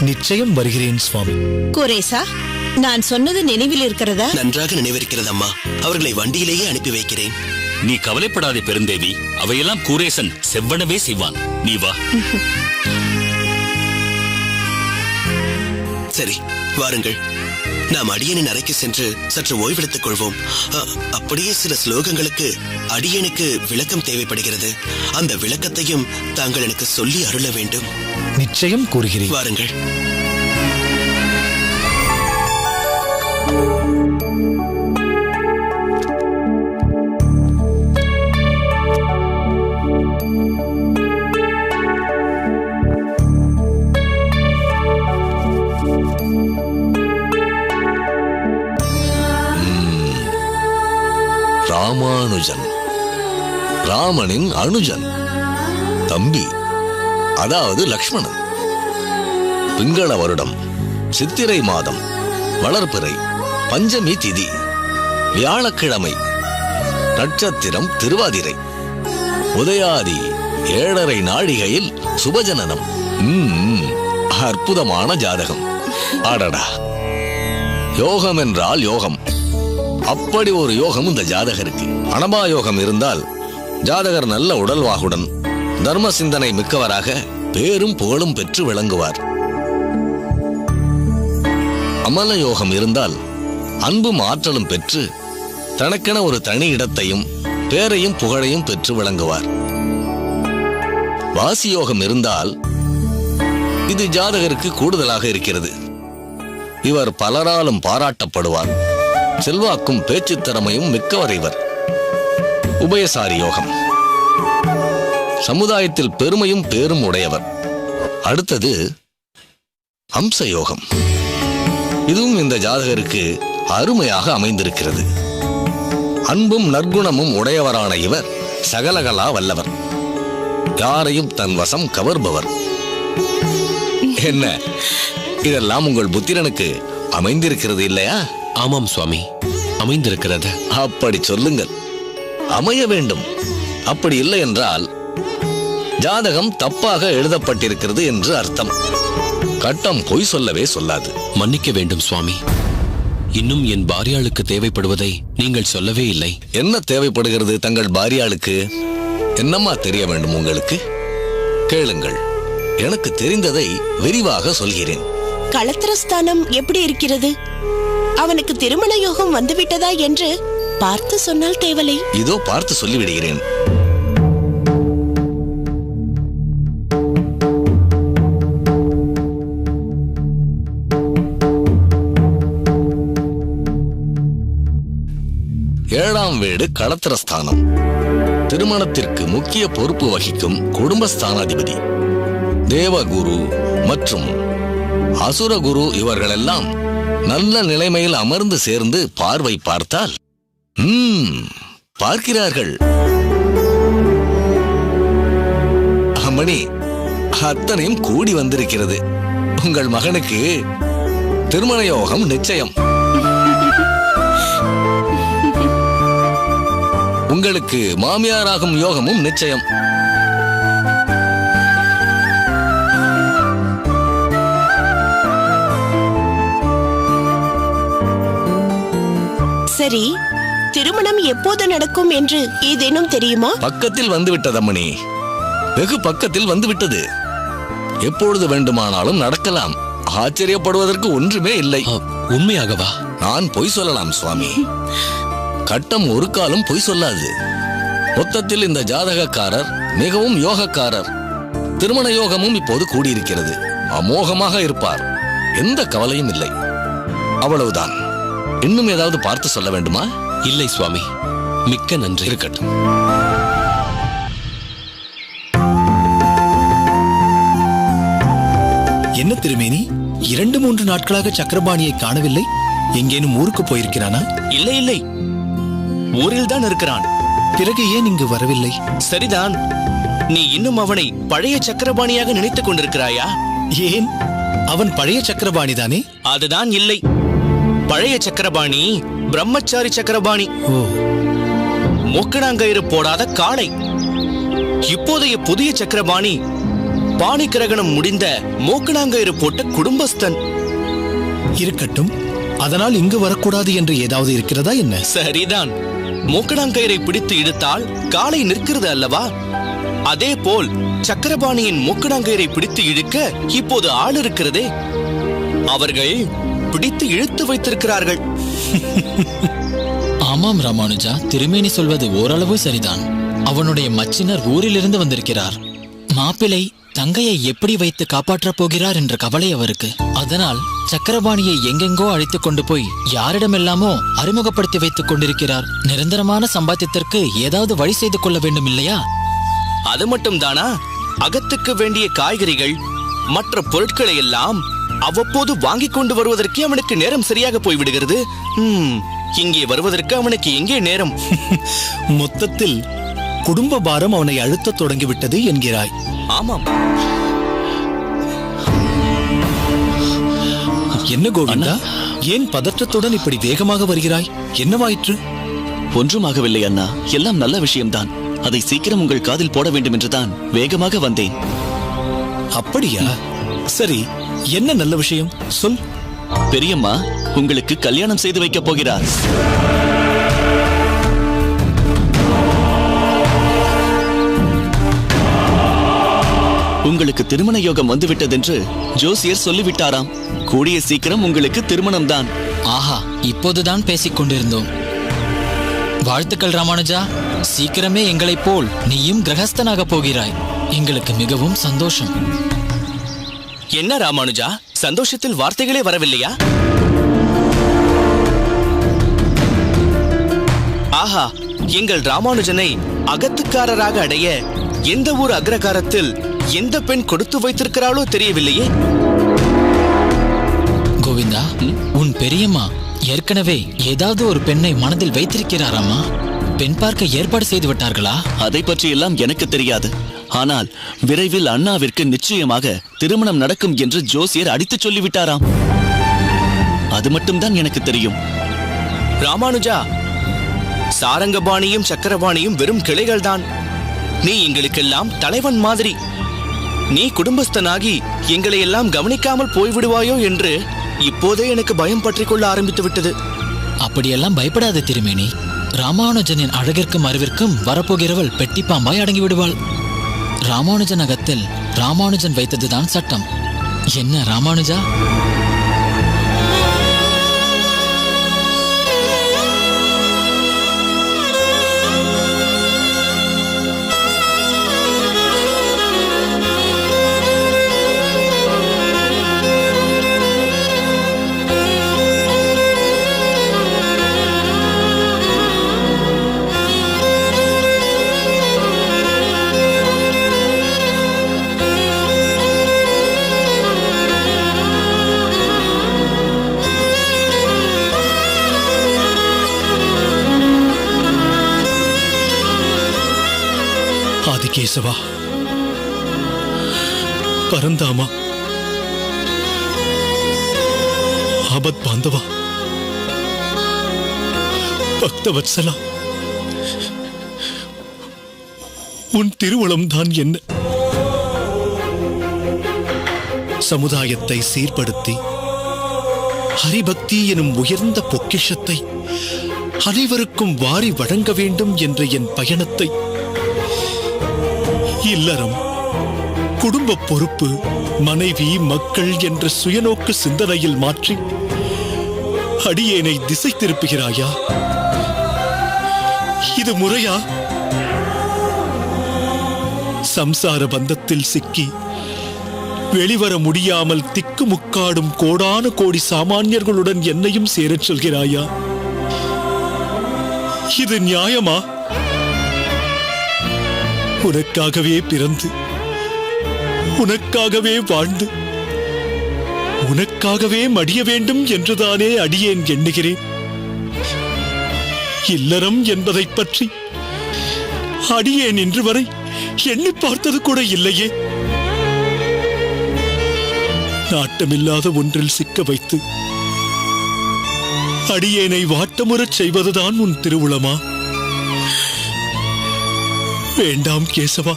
நிச்சயம் வருகிறேன் சுவாமி. குரேசா, நான் சொன்னது நினைவில் இருக்கிறதா? நன்றாக நினைவிருக்கிறது அம்மா. அவர்களை வண்டியிலேயே அனுப்பி வைக்கிறேன். நீ கவலைப்படாதே பெருந்தேவி, அவையெல்லாம் கூரேசன் செவ்வனவே செய்வான். நீ வா. சரி, வாருங்கள். நாம் அடியனின் அறைக்கு சென்று சற்று ஓய்வெடுத்துக் கொள்வோம். அப்படியே சில ஸ்லோகங்களுக்கு அடியனுக்கு விளக்கம் தேவைப்படுகிறது. அந்த விளக்கத்தையும் தாங்கள் எனக்கு சொல்லி அருள வேண்டும். நிச்சயம் கூறுகிறேன். வாருங்கள். ராமானுஜன், ராமனின் அனுஜன், தம்பி, அதாவது லக்ஷ்மணன். பிங்கள வருடம் சித்திரை மாதம் வளர்பிறை பஞ்சமி திதி வியாழக்கிழமை, நட்சத்திரம் திருவாதிரை, உதயாதி 7:30 நாழிகையில் சுபஜனனம். அற்புதமான ஜாதகம். ஆடடா, யோகம் என்றால் யோகம். அப்படி ஒரு யோகம் இந்த ஜாதகருக்கு. அனபா யோகம் இருந்தால் ஜாதகர் நல்ல உடல்வாகுடன் தர்ம சிந்தனை மிக்கவராக பேரும் புகழும் பெற்று விளங்குவார். அமல யோகம் இருந்தால் அன்பும் ஆற்றலும் பெற்று தனக்கென ஒரு தனி இடத்தையும் பேரையும் புகழையும் பெற்று விளங்குவார். வாசி யோகம் இருந்தால் இது ஜாதகருக்கு கூடுதலாக இருக்கிறது. இவர் பலராலும் பாராட்டப்படுவார். செல்வாக்கும் பேச்சு திறமையும் மிக்கவர் இவர். உபயசாரி யோகம், சமுதாயத்தில் பெருமையும் பேரும் உடையவர். அடுத்தது அம்ச யோகம். இதுவும் இந்த ஜாதகருக்கு அருமையாக அமைந்திருக்கிறது. அன்பும் நற்குணமும் உடையவரான இவர் சகலகலா வல்லவர். யாரையும் தன் வசம் கவர்பவர். என்ன, இதெல்லாம் உங்கள் புத்திரனுக்கு அமைந்திருக்கிறது இல்லையா? ஆமாம் சுவாமி, அமைந்திருக்கிறது. அப்படி சொல்லுங்கள். அமைய வேண்டும். அப்படி இல்லை என்றால் ஜாதகம் தப்பாக எழுதப்பட்டிருக்கிறது என்று அர்த்தம். கட்டம் பொய் சொல்லவே சொல்லாது. மன்னிக்க வேண்டும் சுவாமி. இன்னும் என் பாரியாளுக்கு தேவைப்படுவதை நீங்கள் சொல்லவே இல்லை. என்ன தேவைப்படுகிறது தங்கள் பாரியாளுக்கு? என்னம்மா தெரிய வேண்டும் உங்களுக்கு? கேளுங்கள், எனக்கு தெரிந்ததை விரிவாக சொல்கிறேன். களத்திரஸ்தானம் எப்படி இருக்கிறது? அவனுக்கு திருமண யோகம் வந்துவிட்டதா என்று பார்த்து சொன்னால் தேவலை. இதோ பார்த்து சொல்லிவிடுகிறேன். ஏழாம் வீடு களத்திரஸ்தானம். திருமணத்திற்கு முக்கிய பொறுப்பு வகிக்கும் குடும்பஸ்தானாதிபதி. தேவகுரு மற்றும் அசுரகுரு இவர்களெல்லாம் நல்ல நிலைமையில் அமர்ந்து சேர்ந்து பார்வை பார்த்தால் பார்க்கிறார்கள். அம்மணி, அத்தனையும் கூடி வந்திருக்கிறது. உங்கள் மகனுக்கு திருமண யோகம் நிச்சயம். உங்களுக்கு மாமியாராகும் யோகமும் நிச்சயம். சரி, திருமணம் எப்போது நடக்கும் என்று ஏதேனும் தெரியுமா? பக்கத்தில் வந்துவிட்டது அம்மணி, வெகு பக்கத்தில் வந்துவிட்டது. எப்பொழுது வேண்டுமானாலும் நடக்கலாம். ஆச்சரியப்படுவதற்கு ஒன்றுமே இல்லை. உண்மையாகவா? நான் பொய் சொல்லலாம் சுவாமி. கட்டம் ஒரு காலம் பொய் சொல்லாது. மொத்தத்தில் இந்த ஜாதகக்காரர் மிகவும் யோகக்காரர். திருமண யோகமும் இப்போது கூடியிருக்கிறது. அமோகமாக இருப்பார். எந்த கவலையும் இல்லை. அவ்வளவுதான். இன்னும் ஏதாவது பார்த்து சொல்ல வேண்டுமா? இல்லை சுவாமி, மிக்க நன்றி. இருக்கட்டும். என்ன திருமேனி, 2-3 நாட்களாக சக்கரபாணியை காணவில்லை? எங்கேனும் ஊருக்கு போயிருக்கிறானா? இல்லை இல்லை, ஊரில் தான் இருக்கிறான். பிறகு ஏன் இங்கு வரவில்லை? சரிதான், நீ இன்னும் அவனை பழைய சக்கரபாணியாக நினைத்துக் கொண்டிருக்கிறாயா? ஏன், அவன் பழைய சக்கரபாணி தானே? அதுதான் இல்லை. பழைய சக்கரபாணி பிரம்மச்சாரி சக்கரபாணி. மொக்கணாங்கயிறு போடாத காளை. இப்போதைய புதிய சக்கரபாணி பாணி கிரகணம் முடிந்த மோக்கணாங்கயிறு போட்ட குடும்பஸ்தன். இருக்கட்டும், அதனால் இங்கு வரக்கூடாது என்று ஏதாவது இருக்கிறதா என்ன? சரிதான், மோக்கணாங்கயிறை பிடித்து இழுத்தால் காளை நிற்கிறது அல்லவா? அதே போல் சக்கரபாணியின் மோக்கணாங்கயிறை பிடித்து இழுக்க இப்போது ஆள் இருக்கிறதே. அவர்கள் பிடித்து இழுத்து வைத்திருக்கிறார்கள். ஆமாம் ராமானுஜா, திருமேனி சொல்வது ஓரளவு சரிதான். அவனுடைய மச்சினர் ஊரிலிருந்து வந்திருக்கிறார். மாப்பிள்ளை தங்கையை எப்படி வைத்து காப்பாற்றப் போகிறார் என்ற கவலை அவருக்கு. அதனால் சக்கரபாணியை எங்கெங்கோ அழைத்துக் கொண்டு போய் யாரிடமெல்லாமோ அறிமுகப்படுத்தி வைத்துக் கொண்டிருக்கிறார். நிரந்தரமான சம்பாத்தியத்திற்கு ஏதாவது வழி செய்து கொள்ள வேண்டும் இல்லையா? அது மட்டும் தானா? அகத்துக்கு வேண்டிய காய்கறிகள் மற்ற பொருட்களை எல்லாம் அவ்வப்போது வாங்கிக் கொண்டு வருவதற்கே அவனுக்கு நேரம் சரியாக போய்விடுகிறது. இங்கே வருவதற்கு அவனுக்கு எங்கே நேரம்? மொத்தத்தில் குடும்ப பாரம் அவனை அழுத்த தொடங்கிவிட்டது என்கிறாய். ஆமாம். என்ன கோவிந்தா, ஏன் பதற்றத்துடன் இப்படி வேகமாக வருகிறாய்? என்னவாயிற்று? ஒன்றுமாகவில்லை அண்ணா, எல்லாம் நல்ல விஷயம்தான். அதை சீக்கிரம் உங்கள் காதில் போட வேண்டும் என்றுதான் வேகமாக வந்தேன். அப்படியா? சரி, என்ன நல்ல விஷயம் சொல். பெரியம்மா உங்களுக்கு கல்யாணம் செய்து வைக்கப் போகிறார். உங்களுக்கு திருமண யோகம் வந்துவிட்டதென்று ஜோசியர் சொல்லிவிட்டாராம். கூடிய சீக்கிரம் உங்களுக்கு திருமணம் தான். ஆஹா, இப்போதுதான் பேசிக் கொண்டிருந்தோம். வாழ்த்துக்கள் ராமானுஜா, சீக்கிரமே எங்களைப் போல் நீயும் கிரகஸ்தனாக போகிறாய். எங்களுக்கு மிகவும் சந்தோஷம். என்ன ராமானுஜா, சந்தோஷத்தில் வார்த்தைகளே வரவில்லையா? ஆஹா, எங்கள் ராமானுஜனை அகத்துக்காரராக அடைய எந்த ஊர் அக்ரகாரத்தில் எந்த பெண் கொடுத்து வைத்திருக்கிறாளோ தெரியவில்லையே. கோவிந்தா, உன் பெரியம்மா ஏற்கனவே ஏதாவது ஒரு பெண்ணை மனதில் வைத்திருக்கிறாராமா? பெண் பார்க்க ஏற்பாடு செய்து விட்டார்களா? அதை பற்றி எல்லாம் எனக்கு தெரியாது. ஆனால் விரைவில் அண்ணாவிற்கு நிச்சயமாக திருமணம் நடக்கும் என்று ஜோசியர் அடித்து சொல்லிவிட்டாராம். அது மட்டும்தான் எனக்கு தெரியும். ராமானுஜா, சாரங்கபாணியும் சக்கரபாணியும் வெறும் கிளைகள் தான். நீ எங்களுக்கெல்லாம் தலைவன் மாதிரி. நீ குடும்பஸ்தனாகி எங்களை எல்லாம் கவனிக்காமல் போய்விடுவாயோ என்று இப்போதே எனக்கு பயம் பற்றிக் கொள்ள ஆரம்பித்து விட்டது. அப்படியெல்லாம் பயப்படாத திருமேனி. ராமானுஜனின் அழகிற்கும் அறிவிற்கும் வரப்போகிறவள் பெட்டி பாம்பாய் அடங்கி விடுவாள். ராமானுஜன் அகத்தில் ராமானுஜன் வைத்ததுதான் சட்டம். என்ன ராமானுஜா? ஆதிகேசவா, பரந்தாமா, ஆபத் பாந்தவா, பக்தவத்சலா, உன் திருவுளம்தான் என்ன? சமுதாயத்தை சீர்படுத்தி ஹரிபக்தி எனும் உயர்ந்த பொக்கிஷத்தை அனைவருக்கும் வாரி வழங்க வேண்டும் என்ற என் பயணத்தை இல்லறம், குடும்ப பொறுப்பு, மனைவி, மக்கள் என்ற சுயநோக்கு சிந்தனையில் மாற்றி அடியேனை திசை திருப்புகிறாயா? இது முறையா? சம்சார பந்தத்தில் சிக்கி வெளிவர முடியாமல் திக்குமுக்காடும் கோடான கோடி சாமானியர்களுடன் என்னையும் சேரச் சொல்கிறாயா? இது நியாயமா? உனக்காகவே பிறந்து, உனக்காகவே வாழ்ந்து, உனக்காகவே மடிய வேண்டும் என்றுதானே அடியேன் எண்ணுகிறேன். இல்லறம் என்பதைப் பற்றி அடியேன் இன்று வரை எண்ணி பார்த்தது கூட இல்லையே. நாட்டமில்லாத ஒன்றில் சிக்க வைத்து அடியேனை வாட்டமுறச் செய்வதுதான் உன் திருவுளமா? வேண்டாம் கேசவா,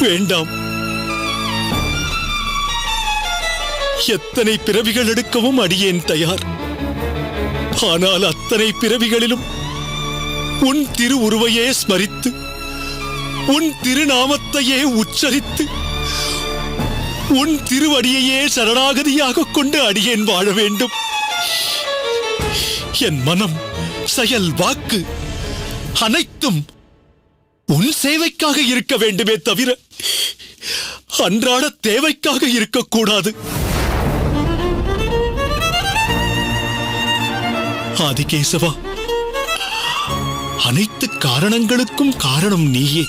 வேண்டாம். எத்தனை பிறவிகள் எடுக்கவும் அடியேன் தயார். ஆனால் அத்தனை பிறவிகளிலும் உன் திருவுருவையே ஸ்மரித்து, உன் திருநாமத்தையே உச்சரித்து, உன் திருவடியையே சரணாகதியாக கொண்டு அடியேன் வாழ வேண்டும். என் மனம், செயல், வாக்கு அனைத்தும் உன் சேவைக்காக இருக்க வேண்டுமே தவிர அன்றாட தேவைக்காக இருக்கக்கூடாது. ஆதிகேசவா, அனைத்து காரணங்களுக்கும் காரணம் நீயே.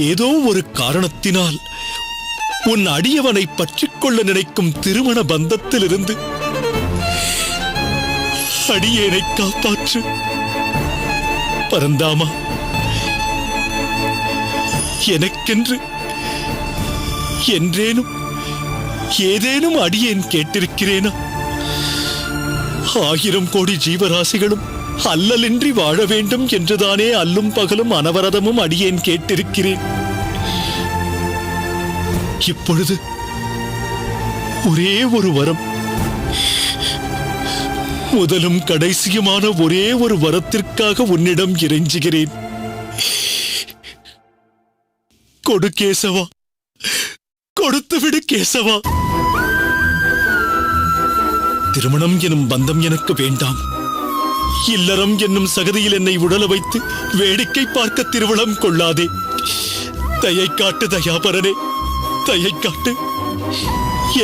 ஏதோ ஒரு காரணத்தினால் உன் அடியவனை பற்றிக் கொள்ள நினைக்கும் திருமண பந்தத்திலிருந்து அடியேனை காப்பாற்று. பரந்தாமா, எனக்கென்று என்றேனும் ஏதேனும் அடியேன் கேட்டிருக்கிறேனா? 1000 கோடி ஜீவராசிகளும் அல்லலின்றி வாழ வேண்டும் என்றுதானே அல்லும் பகலும் அனவரதமும் அடியேன் கேட்டிருக்கிறேன். இப்பொழுது ஒரே ஒரு வரம், முதலும் கடைசியுமான ஒரே ஒரு வரத்திற்காக உன்னிடம் இறைஞ்சுகிறேன். கொடு கேசவா, கொடுத்துவிடு கேசவா. திருமணம் எனும் பந்தம் எனக்கு வேண்டாம். இல்லறம் என்னும் சகதியில் என்னை உடல வைத்து வேடிக்கை பார்க்க திருவுளம் கொள்ளாதே. தயை காட்டு தயாபரனே, தயை காட்டு.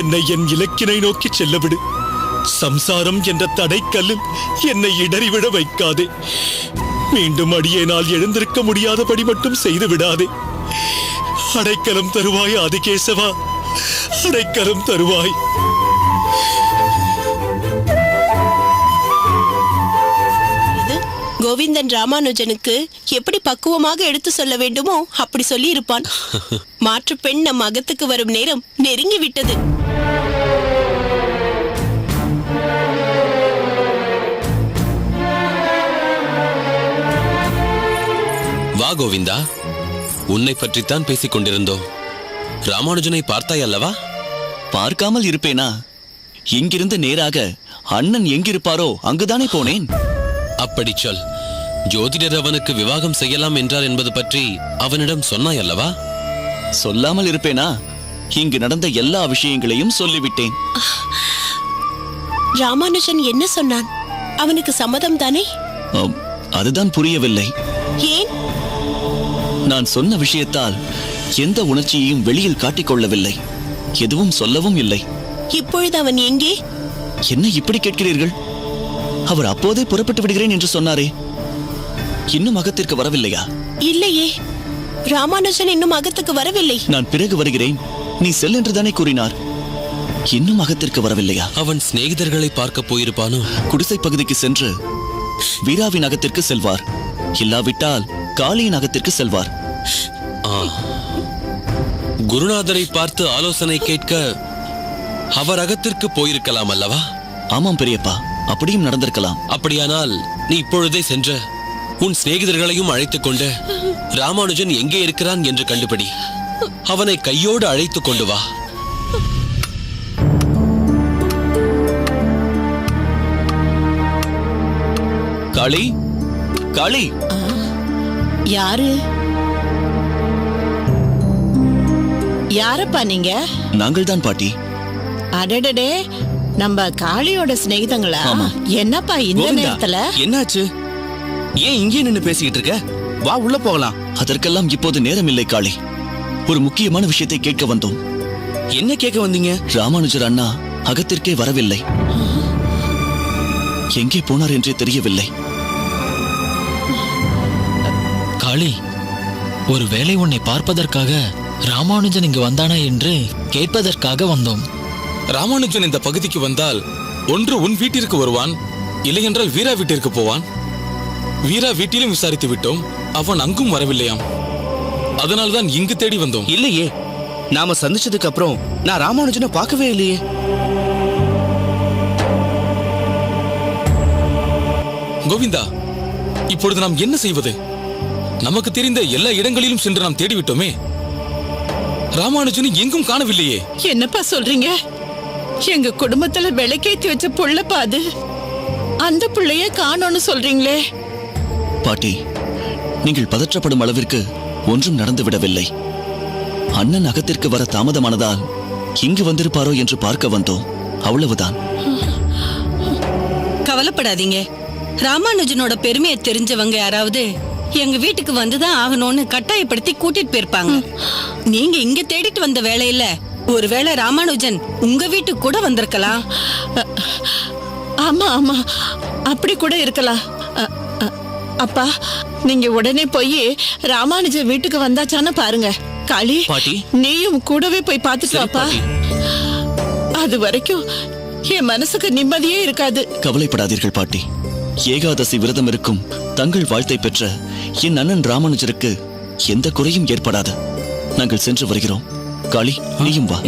என்னை என் இலக்கினை நோக்கி செல்லவிடு. சம்சாரம் என்ற தடைக்கல்லில் என்னை இடறிவிட வைக்காதே. மீண்டும் அடியேனால் எழுந்திருக்க முடியாதபடி மட்டும் செய்து விடாதே. அடைக்கலம் தருவாய் ஆதிகேசவா, அடைக்கலம் தருவாய். கோவிந்தன் ராமானுஜனுக்கு எப்படி பக்குவமாக எடுத்து சொல்ல வேண்டுமோ அப்படி சொல்லி இருப்பான். மாற்று பெண் நம் அகத்துக்கு வரும் நேரம் நெருங்கி விட்டது. வா கோவிந்தா, உன்னை பற்றித்தான் பேசிக் கொண்டிருந்தோம். ராமானுஜனை பார்த்தாய் அல்லவா? பார்க்காமல் இருப்பேனா? இங்கிருந்து நேராக அண்ணன் எங்கிருப்பாரோ அங்குதானே போனேன். அப்படி சொல். ஜோதிடர் அவனுக்கு விவாகம் செய்யலாம் என்றார் என்பது பற்றி அவனிடம் சொன்னாய் அல்லவா? சொல்லாமல் இருப்பேனா? இங்கு நடந்த எல்லா விஷயங்களையும் சொல்லிவிட்டேன். ராமானுஜன் என்ன சொன்னான்? அவனுக்கு சம்மதம் தானே? அதுதான் புரியவில்லை. ஏன்? நான் சொன்ன விஷயத்தால் எந்த உணர்ச்சியையும் வெளியில் காட்டிக்கொள்ளவில்லை. எதுவும் சொல்லவும் இல்லை. இப்பொழுது அவன் எங்கே? என்ன இப்படி கேட்கிறீர்கள்? அவர் அப்போதே புறப்பட்டு விடுகிறேன் என்று சொன்னாரே, இன்னும் அகத்திற்கு வரவில்லையா? இல்லையே, ராமானுஜன் இன்னும் அகத்துக்கு வரவில்லை. நான் பிறகு வருகிறேன், நீ செல் என்றுதானே கூறினார். இன்னும் அகத்திற்கு வரவில்லையா? அவன் சிநேகிதர்களை பார்க்க போயிருப்பானோ? குடிசை பகுதிக்கு சென்று வீராவின் அகத்திற்கு செல்வார். இல்லாவிட்டால் காளியின் அகத்திற்கு செல்வார். குருநாதரை பார்த்து ஆலோசனை கேட்க அவர் அகத்திற்கு போயிருக்கலாம் அல்லவா? ஆமாம் பெரியப்பா, அப்படியும் நடந்திருக்கலாம். அப்படியானால் நீ இப்பொழுதே சென்ற உன் சிநேகிதர்களையும் அழைத்துக் கொண்டு ராமானுஜன் எங்கே இருக்கிறான் என்று கண்டுபிடி. அவனை கையோடு அழைத்துக் கொண்டு வா. காளி, காளி. யாரு? யாரப்பா நீங்க? நாங்கள் தான் பாட்டி. அடடடே, நம்ம காளியோட சிநேகிதங்களா? என்னப்பா இந்த நேரத்துல? என்னாச்சு? ஏன் இங்கே நின்னு பேசிக்கிட்டு இருக்க? வா, உள்ள போகலாம். அதற்கெல்லாம் இப்போது நேரம் இல்லை காளி. ஒரு முக்கியமான விஷயத்தை கேட்க வந்தோம். என்ன கேட்க வந்தீங்க? ராமானுஜர் அண்ணா அகத்திற்கே வரவில்லை. எங்கே போனார் என்றே தெரியவில்லை. காளி, ஒருவேளை உன்னை பார்ப்பதற்காக ராமானுஜன் இங்கு வந்தானா என்று கேட்பதற்காக வந்தோம். ராமானுஜன் இந்த பகுதிக்கு வந்தால் ஒன்று உன் வீட்டிற்கு வருவான், இல்லையென்றால் வீரா வீட்டிற்கு போவான். வீரா வீட்டிலும் விசாரித்து விட்டோம், அவன் அங்கும் வரவில்லையாம். அதனால்தான் இங்கு தேடி வந்தோம். இல்லையே, நாம சந்திச்சதுக்கு அப்புறம் நான் ராமானுஜனை பார்க்கவே இல்லையே. கோவிந்தா, இப்பொழுது நாம் என்ன செய்வது? நமக்கு தெரிந்த எல்லா இடங்களிலும் சென்று நாம் தேடிவிட்டோமே, ராமானுஜனை எங்கும் காணவில்லையே. என்னப்பா சொல்றீங்க? எங்க குடும்பத்துல விளக்கேத்தி வச்ச புள்ளப்பா அது. அந்த புள்ளைய காணோன்னு சொல்றீங்களே. பாட்டி, நீங்கள் பதற்றப்படும் அளவிற்கு ஒன்றும் நடந்துவிடவில்லை. அண்ணன் அகத்திற்கு வர தாமதமானதால் இங்கு வந்திருப்பாரோ என்று பார்க்க வந்தோம், அவ்வளவுதான். கவலைப்படாதீங்க. ராமானுஜனோட பெருமையை தெரிஞ்சவங்க யாராவது எங்க வீட்டுக்கு வந்துதான் ஆகணும்னு கட்டாயப்படுத்தி கூட்டிட்டு போயிருப்பாங்க. நீங்க இங்க தேடிட்டு வந்த வேலையில ஒருவேளை ராமானுஜன் உங்க வீட்டுக்கு கூட வந்திருக்கலாம். ஆமா ஆமா, அப்படி கூட இருக்கலாம். அப்பா, நீங்க உடனே போய் ராமானுஜன் வீட்டுக்கு வந்தாச்சான்னு பாருங்க. காளி, நீயும் கூடவே போய் பார்த்துட்டு வாப்பா. அது வரைக்கும் என் மனசுக்கு நிம்மதியே இருக்காது. கவலைப்படாதீர்கள் பாட்டி. ஏகாதசி விரதம் இருக்கும் தங்கள் வாழ்த்தை பெற்ற என் அண்ணன் ராமானுஜருக்கு எந்த குறையும் ஏற்படாது. நாங்கள் சென்று வருகிறோம். காளி, நீயும் வா.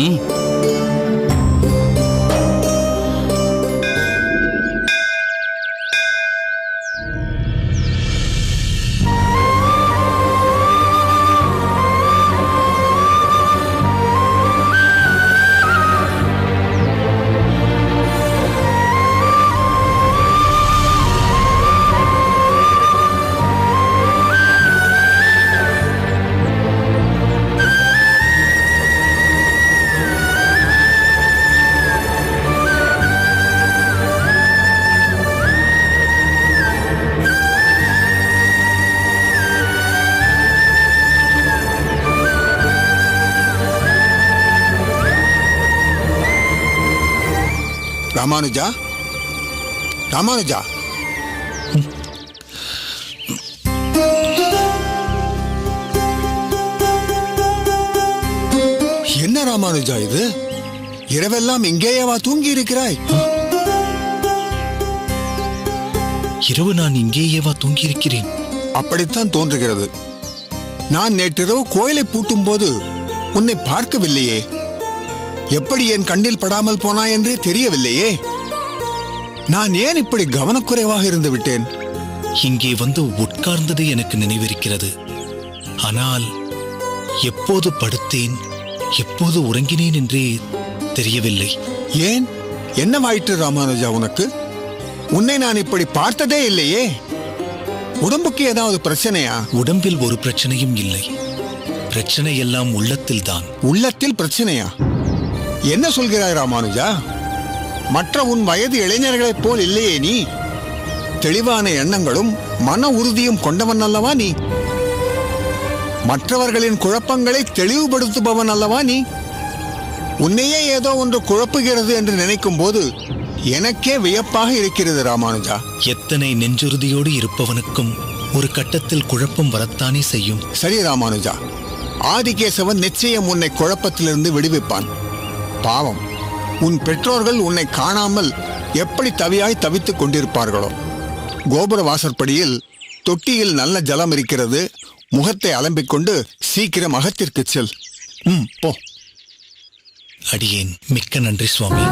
ராமானுஜா, ராமானுஜா, என்ன ராமானுஜா இது? இரவெல்லாம் இங்கேயேவா தூங்கி இருக்கிறாய்? இரவு நான் இங்கேயேவா தூங்கி இருக்கிறேன்? அப்படித்தான் தோன்றுகிறது. நான் நேற்றிரவு கோயிலை பூட்டும் போது உன்னை பார்க்கவில்லையே. எப்படி என் கண்ணில் படாமல் போனாய் என்றே தெரியவில்லையே. நான் ஏன் இப்படி கவனக்குறைவாக இருந்து விட்டேன்? இங்கே வந்து உட்கார்ந்தது எனக்கு நினைவிருக்கிறது. ஆனால் எப்போது படுத்தேன், எப்போது உறங்கினேன் என்றே தெரியவில்லை. ஏன் என்னவாயிற்று ராமானுஜா உனக்கு? உன்னை நான் இப்படி பார்த்ததே இல்லையே. உடம்புக்கு ஏதாவது பிரச்சனையா? உடம்பில் ஒரு பிரச்சனையும் இல்லை. பிரச்சனை எல்லாம் உள்ளத்தில் தான். உள்ளத்தில் பிரச்சனையா? என்ன சொல்கிறாய் ராமானுஜா? மற்ற உன் வயது இளைஞர்களைப் போல் இல்லையே நீ. தெளிவான எண்ணங்களும் மன உறுதியும் கொண்டவன் அல்லவா நீ? மற்றவர்களின் குழப்பங்களை தெளிவுபடுத்துபவன் அல்லவா நீ? உன்னையே ஏதோ ஒன்று குழப்புகிறது என்று நினைக்கும் போது எனக்கே வியப்பாக இருக்கிறது ராமானுஜா. எத்தனை நெஞ்சுறுதியோடு இருப்பவனுக்கும் ஒரு கட்டத்தில் குழப்பம் வரத்தானே செய்யும். சரி ராமானுஜா, ஆதிகேசவன் நிச்சயம் உன்னை குழப்பத்திலிருந்து விடுவிப்பான். பாவம், உன் பெற்றோர்கள் உன்னை காணாமல் எப்படி தவியாய் தவித்துக் கொண்டிருப்பார்களோ. கோபுர வாசற்படியில் தொட்டியில் நல்ல ஜலம் இருக்கிறது. முகத்தை அலம்பிக்கொண்டு சீக்கிரம் அகத்திற்கு செல். போ. அடியேன் மிக்க நன்றி சுவாமி.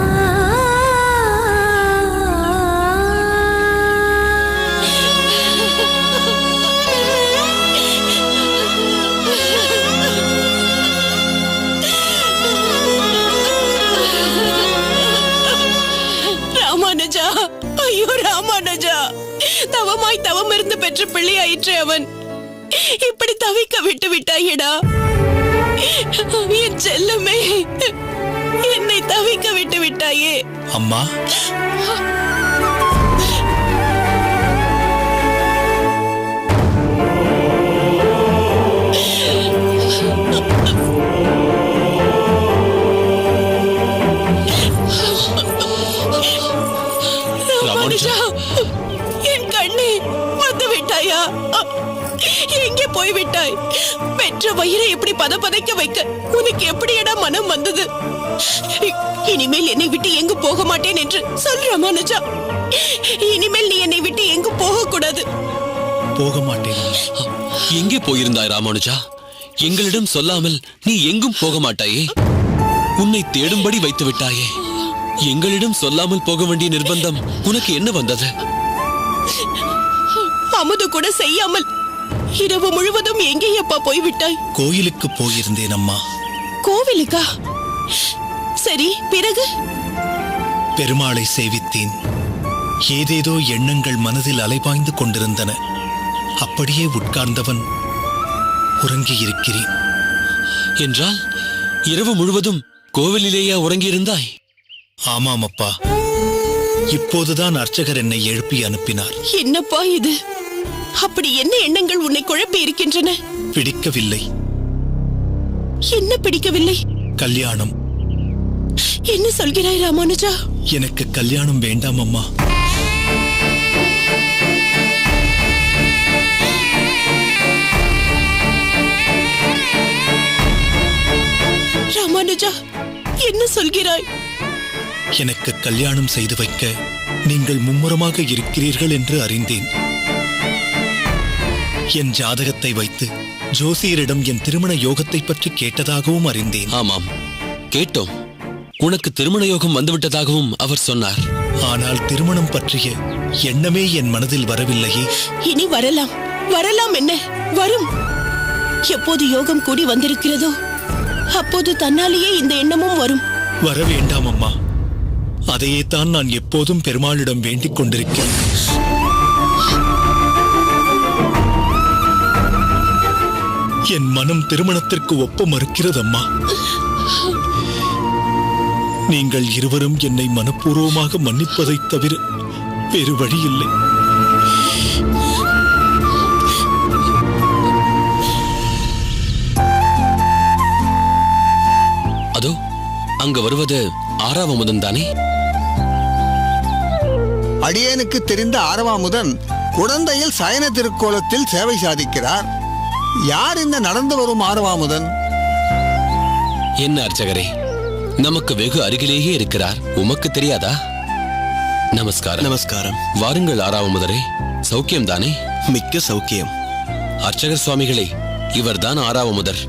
ராமானுஜா, ஐயோ ராமானுஜா, தவமாய் தவம் இருந்து பெற்ற பிள்ளை ஆயிற்று அவன். இப்படி தவிக்க விட்டு விட்டாயடா. என் செல்லமே, என்னை தவிக்க விட்டு விட்டாயே. அம்மா, ராமானுஜா, என் கண்ணே, வந்து விட்டாயா? எங்கே போய் விட்டாய்? பெற்ற வயிறை எப்படி பதைக்க வைக்க உனக்கு எப்படியடா மனம் வந்தது? இனிமேல் என்னை விட்டு எங்கு போக மாட்டேன் என்று சொல் ராமானுஜா. இனிமேல் நீ என்னை விட்டு எங்கு போக கூடாது. போக மாட்டேன். எங்கே போயிருந்தாய் ராமானுஜா? எங்களிடம் சொல்லாமல் நீ எங்கும் போக மாட்டாயே. உன்னை தேடும்படி வைத்து விட்டாயே. எங்களிடம் சொல்லாமல் போக வேண்டிய நிர்பந்தம் உனக்கு என்ன வந்தது? அமுது கூட செய்யாமல் இரவு முழுவதும் எங்கேயப்பா போய்விட்டாய்? கோயிலுக்கு போயிருந்தேன் அம்மா. கோவிலுக்கா? சரி, பிறகு? பெருமாளை சேவித்தேன். ஏதேதோ எண்ணங்கள் மனதில் அலைபாய்ந்து கொண்டிருந்தன. அப்படியே உட்கார்ந்தவன் உறங்கியிருக்கிறேன். என்றால் இரவு முழுவதும் கோவிலிலேயே உறங்கியிருந்தாய்? ஆமாம் அப்பா. இப்போதுதான் அர்ச்சகர் என்னை எழுப்பி அனுப்பினார். என்னப்பா இது? அப்படி என்ன எண்ணங்கள் உன்னை குழப்பி இருக்கின்றன? பிடிக்கவில்லை. என்ன பிடிக்கவில்லை? கல்யாணம். என்ன சொல்கிறாய் ராமானுஜா? எனக்கு கல்யாணம் வேண்டாம் அம்மா. ராமானுஜா, என்ன சொல்கிறாய்? எனக்கு கல்யாணம் செய்து வைக்க நீங்கள் மும்முரமாக இருக்கிறீர்கள் என்று அறிந்தேன். என் ஜாதகத்தை வைத்து ஜோசியரிடம் என் திருமண யோகத்தை பற்றி கேட்டதாகவும் அறிந்தேன். ஆமாம், கேட்டோம். உனக்கு திருமண யோகம் வந்துவிட்டதாகவும் அவர் சொன்னார். ஆனால் திருமணம் பற்றிய எண்ணமே என் மனதில் வரவில்லையே. இனி வரலாம். வரலாம் என்ன? வரும். எப்போது யோகம் கூடி வந்திருக்கிறதோ அப்போது தன்னாலேயே இந்த எண்ணமும் வரும். வர வேண்டாம் அம்மா. அதையே தான் நான் எப்போதும் பெருமாளிடம் வேண்டிக் கொண்டிருக்கிறேன். என் மனம் திருமணத்திற்கு ஒப்ப மறுக்கிறதம்மா. நீங்கள் இருவரும் என்னை மனப்பூர்வமாக மன்னிப்பதைத் தவிர வேறு வழி இல்லை. அதோ அங்கு வருவது ஆறாவமுதன் தானே? அடியேனுக்கு தெரிந்த ஆரவாமுதன் குடந்தையில் சயன திருக்கோலத்தில் சேவை சாதிக்கிறார். யார் இந்த நடந்து வரும் ஆரவாமுதன்? என்ன அர்ச்சகரே, நமக்கு வெகு அருகிலேயே இருக்கிறார். உமக்கு தெரியாதா? நமஸ்காரம். நமஸ்காரம். வாருங்கள் ஆறாவமுதரே. சௌக்கியம் தானே? மிக்க சௌக்கியம். அர்ச்சகர் சுவாமிகளே, இவர்தான் ஆறாவமுதர்.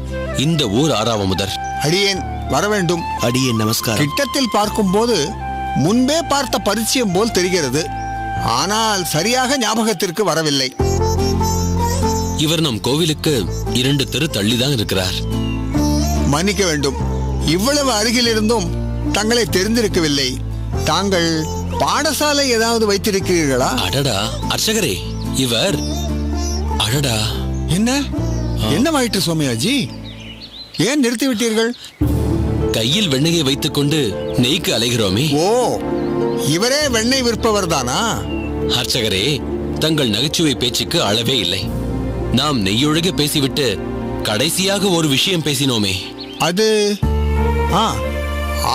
இந்த ஊர் ஆறாவமுதர். அடியேன் வர வேண்டும். அடியேன் நமஸ்காரம். கிட்டத்தில் பார்க்கும்போது முன்பே பார்த்த பரிச்சயம் போல் தெரிகிறது. ஆனால் சரியாக ஞாபகத்திற்கு வரவில்லை. இவர் நம் கோவிலுக்கு 2 தெரு தள்ளிதான் இருக்கிறார். மன்னிக்க வேண்டும், இவ்வளவு அருகில் இருந்தும் தங்களை தெரிந்திருக்கவில்லை. தாங்கள் பாடசாலை ஏதாவது வைத்திருக்கிறீர்களா? அடடா அர்ச்சகரே, இவர் அடடா. என்னவாயிற்று சோமயாஜி? ஏன் நிறுத்திவிட்டீர்கள்? கையில் வெண்ணெயை வைத்துக்கொண்டு நெய்க்கு அலைகிறோமே. ஓ, இவரே வெண்ணெய் விற்பவர் தானா? அர்ச்சகரே, தங்கள் நகைச்சுவை பேச்சுக்கு அளவே இல்லை. நாம் நெய்யொழுக பேசிவிட்டு கடைசியாக ஒரு விஷயம் பேசினோமே. அது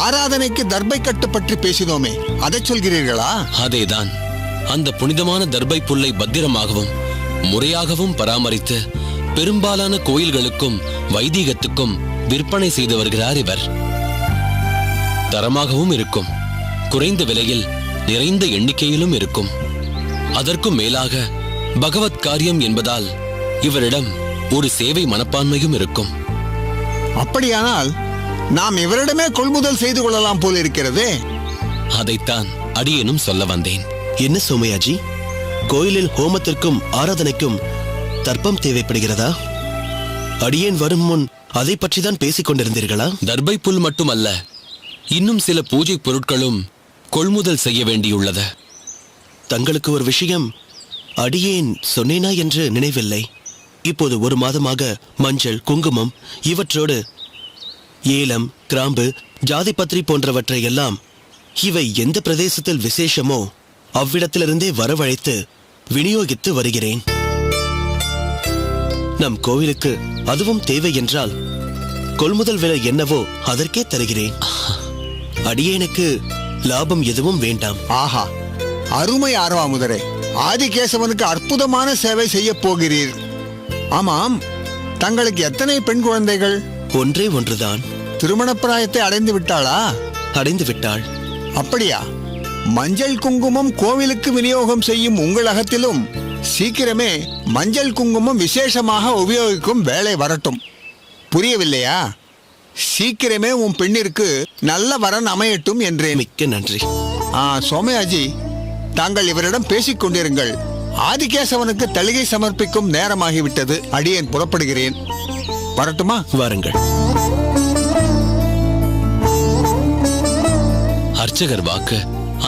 ஆராதனைக்கு தர்பை கட்டு பற்றி பேசினோமே, அதை சொல்கிறீர்களா? அதேதான். அந்த புனிதமான தர்பை புல்லை பத்திரமாகவும் முறையாகவும் பராமரித்து பெரும்பாலான கோயில்களுக்கும் வைதீகத்துக்கும் விற்பனை செய்து வருகிறார் இவர். தரமாகவும் இருக்கும், குறைந்த விலையில் நிறைந்த எண்ணிக்கையிலும் இருக்கும். அதற்கும் மேலாக பகவத் காரியம் என்பதால் இவரிடம் ஒரு சேவை மனப்பான்மையும் இருக்கும். அப்படியானால் நாம் இவரிடமே கொள்முதல் செய்து கொள்ளலாம் போல இருக்கிறதே. அதைத்தான் அடியேனும் சொல்ல வந்தேன். என்ன சோமயாஜி, கோயிலில் ஹோமத்திற்கும் ஆராதனைக்கும் தர்ப்பம் தேவைப்படுகிறதா? அடியேன் வரும் முன் அதை பற்றி தான் பேசிக் கொண்டிருந்தீர்களா? தர்பை புல் மட்டுமல்ல, இன்னும் சில பூஜை பொருட்களும் கொள்முதல் செய்ய வேண்டியுள்ளது. தங்களுக்கு ஒரு விஷயம் அடியேன் சொன்னேனா என்று நினைவில்லை. இப்போது ஒரு மாதமாக மஞ்சள், குங்குமம் இவற்றோடு ஏலம், கிராம்பு, ஜாதிபத்திரி போன்றவற்றை எல்லாம் இவை எந்த பிரதேசத்தில் விசேஷமோ அவ்விடத்திலிருந்தே வரவழைத்து விநியோகித்து வருகிறேன். நம் கோவிலுக்கு அதுவும் தேவை என்றால் கொள்முதல் விலை என்னவோ அதற்கே தருகிறேன். அடியேனுக்கு லாபம் எதுவும் வேண்டாம். ஆஹா, அருமை ஆர்வாமுதரே, ஆதிகேசவனுக்கு அற்புதமான சேவை செய்ய போகிறீர். ஆமாம், தங்களுக்கு எத்தனை பெண் குழந்தைகள்? ஒன்றே ஒன்றுதான். திருமண பிராயத்தை அடைந்து விட்டாளா? அடைந்து விட்டாள். அப்படியா? மஞ்சள் குங்குமம் கோவிலுக்கு விநியோகம் செய்யும் உங்கள் அகத்திலும் சீக்கிரமே மஞ்சள் குங்குமம் விசேஷமாக உபயோகிக்கும் வேலை வரட்டும். புரியவில்லையா? சீக்கிரமே உன் பெண்ணிற்கு நல்ல வரன் அமையட்டும் என்றேன். மிக்க நன்றி. சோமயாஜி, தாங்கள் இவரிடம் பேசிக் கொண்டிருங்கள். ஆதிகேசவனுக்கு தளிகை சமர்ப்பிக்கும் நேரமாகிவிட்டது. அடியேன் புறப்படுகிறேன். வரட்டுமா? வாருங்கள். அர்ச்சகர் வாக்கு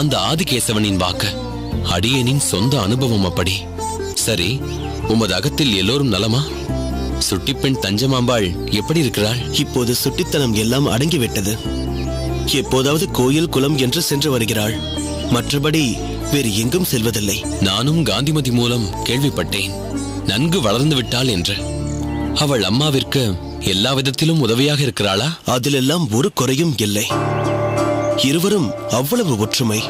அந்த ஆதிகேசவனின் வாக்கு, அடியேனின் சொந்த அனுபவம் அப்படி. சரி, உமது அகத்தில் எல்லோரும் நலமா? சுட்டிப்பெண் தஞ்சமாம்பாள் எப்படி இருக்கிறாள்? இப்போது சுட்டித்தனம் எல்லாம் அடங்கிவிட்டது. எப்போதாவது கோயில் குளம் என்று சென்று வருகிறாள். மற்றபடி வேறு எங்கும் செல்வதில்லை. நானும் காந்திமதி மூலம் கேள்விப்பட்டேன், நன்கு வளர்ந்து விட்டாள் என்று. அவள் அம்மாவிற்கு எல்லா விதத்திலும் உதவியாக இருக்கிறாளா? அதிலெல்லாம் ஒரு குறையும் இல்லை. இருவரும் அவ்வளவு ஒற்றுமை.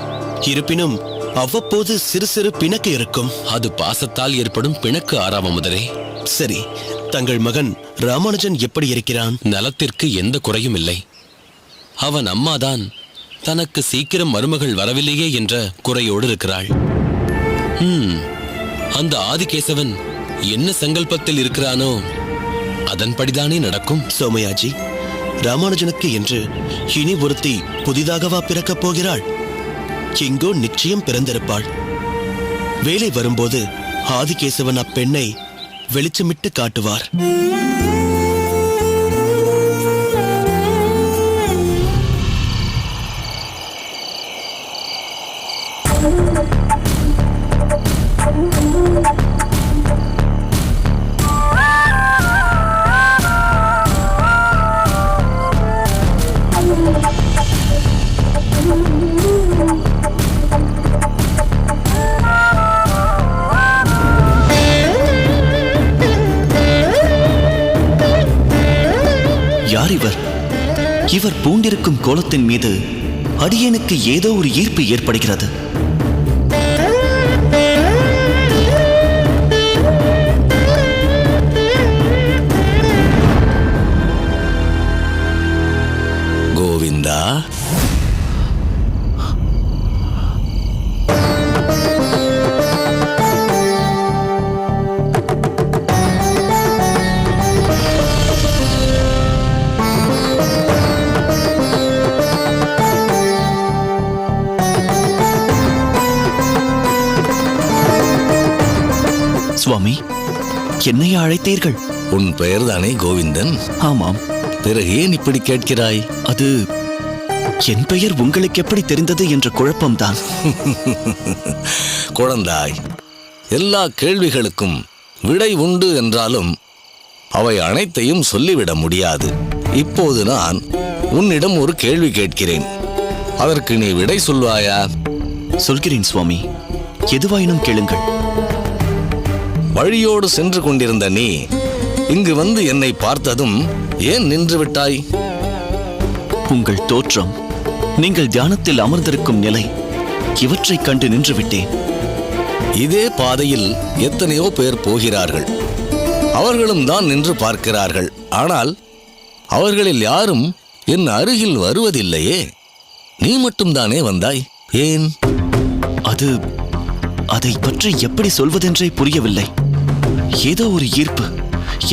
இருப்பினும் அவ்வப்போது சிறு சிறு பிணக்கு இருக்கும். அது பாசத்தால் ஏற்படும் பிணக்கு ஆறாவமுதரே. சரி, தங்கள் மகன் ராமானுஜன் எப்படி இருக்கிறான்? நலத்திற்கு எந்த குறையும் இல்லை. அவன் அம்மாதான் தனக்கு சீக்கிரம் மருமகள் வரவில்லையே என்ற குறையோடு இருக்கிறாள். அந்த ஆதிகேசவன் என்ன சங்கல்பத்தில் இருக்கிறானோ அதன்படிதானே நடக்கும். சோமயாஜி, ராமானுஜனுக்கு என்று இனி ஒருத்தி புதிதாகவா பிறக்கப் போகிறாள்? எங்கோ நிச்சயம் பிறந்திருப்பாள். வேலை வரும்போது ஆதிகேசவன் அப்பெண்ணை வெளிச்சமிட்டு காட்டுவார். யார் இவர்? இவர் பூண்டிருக்கும் கோலத்தின் மீது அடியேனுக்கு ஏதோ ஒரு ஈர்ப்பு ஏற்படுகிறது. கோவிந்தா, சுவாமி, என்னையா அழைத்தீர்கள்? உன் பெயர்தானே கோவிந்தன்? ஆமாம். பிறகு ஏன் இப்படி கேட்கிறாய்? அது என் பெயர் உங்களுக்கு எப்படி தெரிந்தது என்ற குழப்பம்தான். குழந்தாய், எல்லா கேள்விகளுக்கும் விடை உண்டு என்றாலும் அவை அனைத்தையும் சொல்லிவிட முடியாது. இப்போது நான் உன்னிடம் ஒரு கேள்வி கேட்கிறேன். அதற்கு நீ விடை சொல்வாயா? சொல்கிறேன் சுவாமி, எதுவாயினும் கேளுங்கள். வழியோடு சென்று கொண்டிருந்த நீ இங்கு வந்து என்னை பார்த்ததும் ஏன் நின்று விட்டாய்? உங்கள் தோற்றம், நீங்கள் தியானத்தில் அமர்ந்திருக்கும் நிலை, இவற்றைக் கண்டு நின்று விட்டேன். இதே பாதையில் எத்தனையோ பேர் போகிறார்கள். அவர்களும் தான் நின்று பார்க்கிறார்கள். ஆனால் அவர்களில் யாரும் என் அருகில் வருவதில்லையே. நீ மட்டும்தானே வந்தாய், ஏன்? அதை பற்றி எப்படி சொல்வதென்றே புரியவில்லை. ஏதோ ஒரு ஈர்ப்பு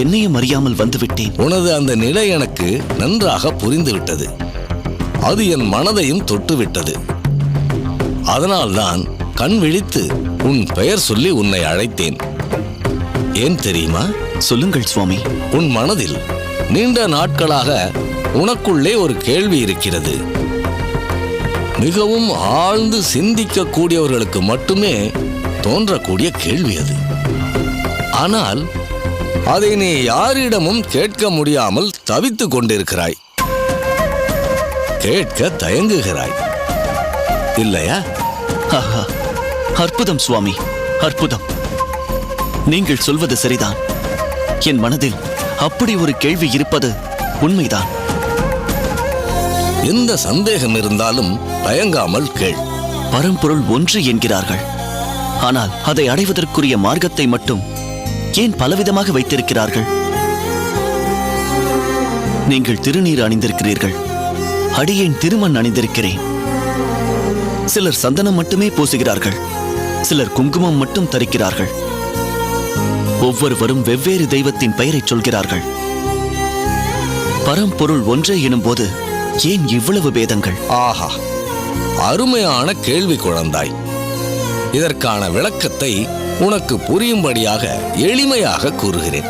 என்னையும் அறியாமல் வந்துவிட்டேன். உனது அந்த நிலை எனக்கு நன்றாக புரிந்துவிட்டது. அது என் மனதையும் தொட்டுவிட்டது. அதனால்தான் கண் விழித்து உன் பெயர் சொல்லி உன்னை அழைத்தேன். ஏன் தெரியுமா? சொல்லுங்கள் சுவாமி. உன் மனதில் நீண்ட நாட்களாக உனக்குள்ளே ஒரு கேள்வி இருக்கிறது. மிகவும் ஆழ்ந்து சிந்திக்க கூடியவர்களுக்கு மட்டுமே தோன்றக்கூடிய கேள்வி அது. ஆனால் அதை நீ யாரிடமும் கேட்க முடியாமல் தவித்துக் கொண்டிருக்கிறாய். கேட்க தயங்குகிறாய், இல்லையா? அற்புதம் சுவாமி, அற்புதம். நீங்கள் சொல்வது சரிதான். என் மனதில் அப்படி ஒரு கேள்வி இருப்பது உண்மைதான். எந்த சந்தேகம் இருந்தாலும் தயங்காமல் கேள். பரம்பொருள் ஒன்று என்கிறார்கள். ஆனால் அதை அடைவதற்குரிய மார்க்கத்தை மட்டும் ஏன் பலவிதமாக வைத்திருக்கிறார்கள்? நீங்கள் திருநீர் அணிந்திருக்கிறீர்கள், அடியேன் திருமண் அணிந்திருக்கிறேன். சிலர் சந்தனம் மட்டுமே பூசுகிறார்கள், சிலர் குங்குமம் மட்டும் தரிக்கிறார்கள். ஒவ்வொருவரும் வெவ்வேறு தெய்வத்தின் பெயரை சொல்கிறார்கள். பரம்பொருள் ஒன்றே எனும்போது ஏன் இவ்வளவு பேதங்கள்? ஆஹா, அருமையான கேள்வி குழந்தாய். இதற்கான விளக்கத்தை உனக்கு புரியும்படியாக எளிமையாக கூறுகிறேன்.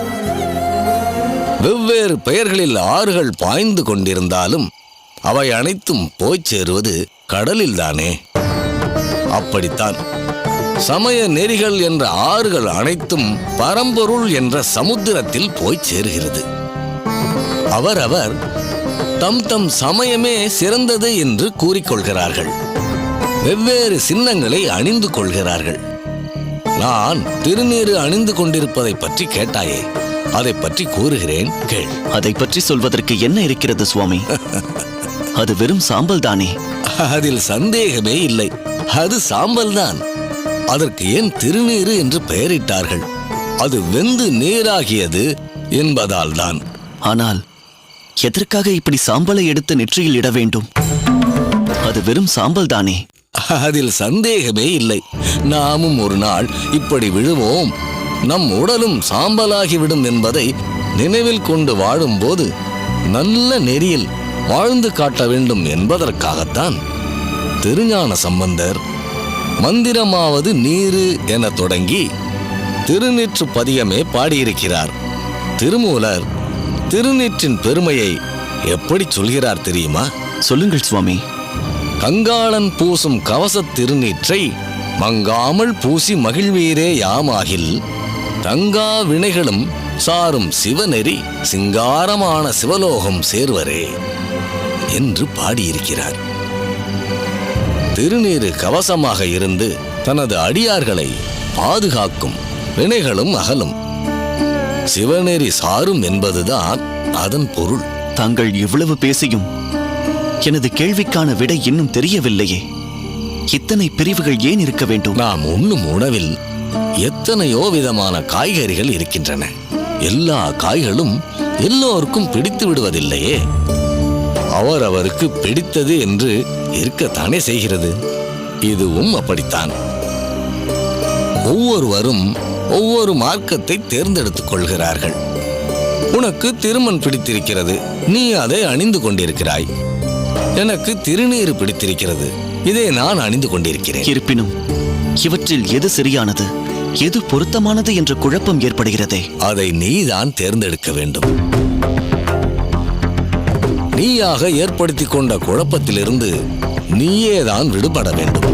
வெவ்வேறு பெயர்களில் ஆறுகள் பாய்ந்து கொண்டிருந்தாலும் அவை அனைத்தும் போய்ச் சேருவது கடலில்தானே. அப்படித்தான் சமய நெறிகள் என்ற ஆறுகள் அனைத்தும் பரம்பொருள் என்ற சமுத்திரத்தில் போய்ச் சேருகிறது. அவரவர் தம் தம் சமயமே சிறந்தது என்று கூறிக்கொள்கிறார்கள். வெவ்வேறு சின்னங்களை அணிந்து கொள்கிறார்கள். நான் திருநீறு அணிந்து கொண்டிருப்பதை பற்றி கேட்டாயே, அதை பற்றி கூறுகிறேன், கேள். அதை பற்றி சொல்வதற்கு என்ன இருக்கிறது சுவாமி? அது வெறும் சாம்பல் தானே. அதில் சந்தேகமே இல்லை, அது சாம்பல் தான். அதற்கு ஏன் திருநீறு என்று பெயரிட்டார்கள்? அது வெந்து நீராகியது என்பதால் தான். ஆனால் எதற்காக இப்படி சாம்பலை எடுத்து நெற்றியில் இட வேண்டும்? அது வெறும் சாம்பல் தானே. அதில் சந்தேகமே இல்லை. நாமும் ஒரு நாள் இப்படி விழுவோம், நம் உடலும் சாம்பலாகிவிடும் என்பதை நினைவில் கொண்டு வாழும்போது நல்ல நெறியில் வாழ்ந்து காட்ட வேண்டும் என்பதற்காகத்தான் திருஞான சம்பந்தர் மந்திரமாவது நீரு என தொடங்கி திருநீற்று பதிகமே பாடியிருக்கிறார். திருமூலர் திருநீற்றின் பெருமையை எப்படி சொல்கிறார் தெரியுமா? சொல்லுங்கள் சுவாமி. கங்காளன் பூசும் கவசத் திருநீற்றை மங்காமல் பூசி மகிழ்வீரே யாமாகில் தங்கா வினைகளும் சாரும் சிவநெறி சிங்காரமான சிவலோகம் சேர்வரே என்று பாடியிருக்கிறார். திருநீறு கவசமாக இருந்து தனது அடியார்களை பாதுகாக்கும், வினைகளும் அகலும், சிவநெறி சாரும் என்பதுதான் அதன் பொருள். தாங்கள் இவ்வளவு பேசியும் எனது கேள்விக்கான விடை இன்னும் தெரியவில்லையே. இத்தனை பிரிவுகள் ஏன் இருக்க வேண்டும்? நாம் உண்ணும் உணவில் எத்தனையோ விதமான காய்கறிகள் இருக்கின்றன. எல்லா காய்களும் எல்லோருக்கும் பிடித்து விடுவதில்லையே. அவரவருக்கு பிடித்தது என்று இருக்கத்தானே செய்கிறது. இதுவும் அப்படித்தான். ஒவ்வொருவரும் ஒவ்வொரு மார்க்கத்தை தேர்ந்தெடுத்துக் கொள்கிறார்கள். உனக்கு திருமண் பிடித்திருக்கிறது, நீ அதை அணிந்து கொண்டிருக்கிறாய். எனக்கு திருநீறு பிடித்திருக்கிறது, இதை நான் அணிந்து கொண்டிருக்கிறேன். இருப்பினும் இவற்றில் எது சரியானது, எது பொருத்தமானது என்ற குழப்பம் ஏற்படுகிறதே. அதை நீதான் தேர்ந்தெடுக்க வேண்டும். நீயாக ஏற்படுத்தி கொண்ட குழப்பத்திலிருந்து நீயேதான் விடுபட வேண்டும்.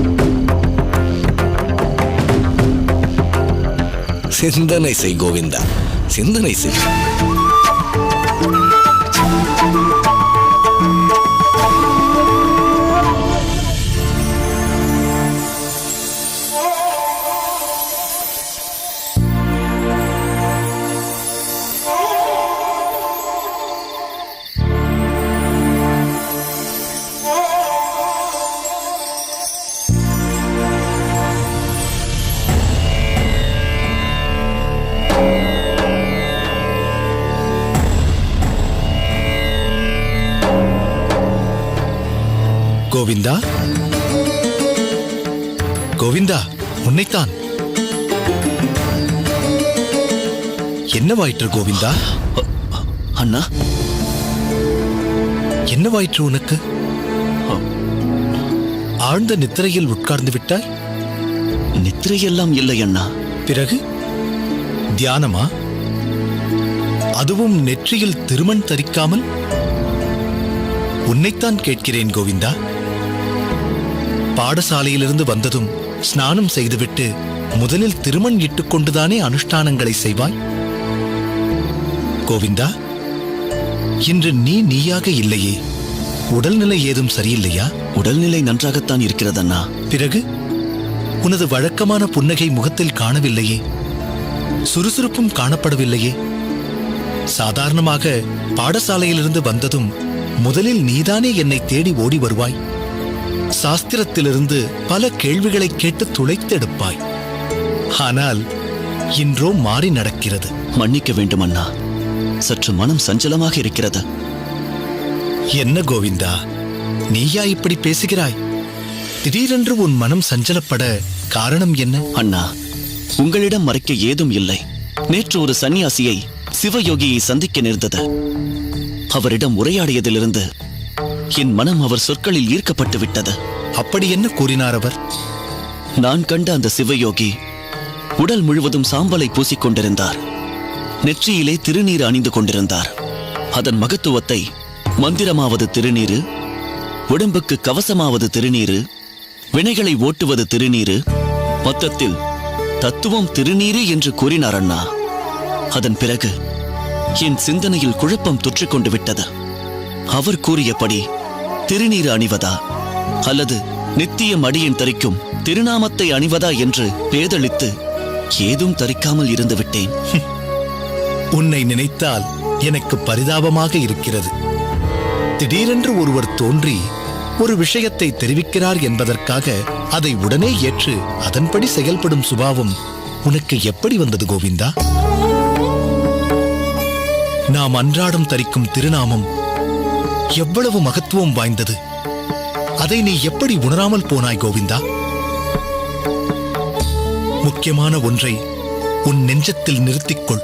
சிந்தனை செய் கோவிந்தா, சிந்தனை செய். கோவிந்தா, கோவிந்தா, உன்னைத்தான். என்னவாயிற்று கோவிந்தா? அண்ணா, என்னவாயிற்று உனக்கு? ஆழ்ந்த நித்திரையில் உட்கார்ந்து விட்டாய்? நித்திரையெல்லாம் இல்லை அண்ணா. பிறகு தியானமா? அதுவும் நெற்றியில் திருமண் தரிக்காமல்? உன்னைத்தான் கேட்கிறேன் கோவிந்தா. பாடசாலையிலிருந்து வந்ததும் ஸ்நானம் செய்துவிட்டு முதலில் திருமண் இட்டுக் கொண்டுதானே அனுஷ்டானங்களை செய்வாய்? கோவிந்தா, இன்று நீயாக இல்லையே. உடல்நிலை ஏதும் சரியில்லையா? உடல்நிலை நன்றாகத்தான் இருக்கிறதண்ணா. பிறகு உனது வழக்கமான புன்னகை முகத்தில் காணவில்லையே, சுறுசுறுப்பும் காணப்படவில்லையே. சாதாரணமாக பாடசாலையிலிருந்து வந்ததும் முதலில் நீதானே என்னை தேடி ஓடி வருவாய். சாஸ்திரத்திலிருந்து பல கேள்விகளை கேட்டு துளைத்தெடுப்பாய். ஆனால் இன்றோ மாறி நடக்கிறது. மன்னிக்க வேண்டும் அண்ணா, சற்று மனம் சஞ்சலமாக இருக்கிறது. என்ன கோவிந்தா, நீயா இப்படி பேசுகிறாய்? திடீரென்று உன் மனம் சஞ்சலப்பட காரணம் என்ன? அண்ணா, உங்களிடம் மறைக்க ஏதும் இல்லை. நேற்று ஒரு சன்னியாசியை, சிவயோகியை சந்திக்க நேர்ந்தது. அவரிடம் உரையாடியதிலிருந்து என் மனம் அவர் சொற்களில் ஈர்க்கப்பட்டு விட்டது. அப்படி என்ன கூறினார் அவர்? நான் கண்ட அந்த சிவயோகி உடல் முழுவதும் சாம்பலை பூசிக்கொண்டிருந்தார். நெற்றியிலே திருநீர் அணிந்து கொண்டிருந்தார். அதன் மகத்துவத்தை மந்திரமாவது திருநீரு, உடம்புக்கு கவசமாவது திருநீரு, வினைகளை ஓட்டுவது திருநீரு, மொத்தத்தில் தத்துவம் திருநீரு என்று கூறினார் அண்ணா. அதன் பிறகு என் சிந்தனையில் குழப்பம் தொற்றிக்கொண்டு விட்டது. அவர் கூறியபடி திருநீரு அணிவதா அல்லது நித்தியம் அடியேன் தரிக்கும் திருநாமத்தை அணிவதா என்று பேதளித்து ஏதும் தரிக்காமல் இருந்து விட்டேன். உன்னை நினைத்தால் எனக்கு பரிதாபமாக இருக்கிறது. திடீரென்று ஒருவர் தோன்றி ஒரு விஷயத்தை தெரிவிக்கிறார் என்பதற்காக அதை உடனே ஏற்று அதன்படி செயல்படும் சுபாவம் உனக்கு எப்படி வந்தது கோவிந்தா? நாம் அன்றாடம் தரிக்கும் திருநாமம் எவ்வளவு மகத்துவம் வாய்ந்தது. அதை நீ எப்படி உணராமல் போனாய் கோவிந்தா? முக்கியமான ஒன்றை உன் நெஞ்சத்தில் நிறுத்திக்கொள்.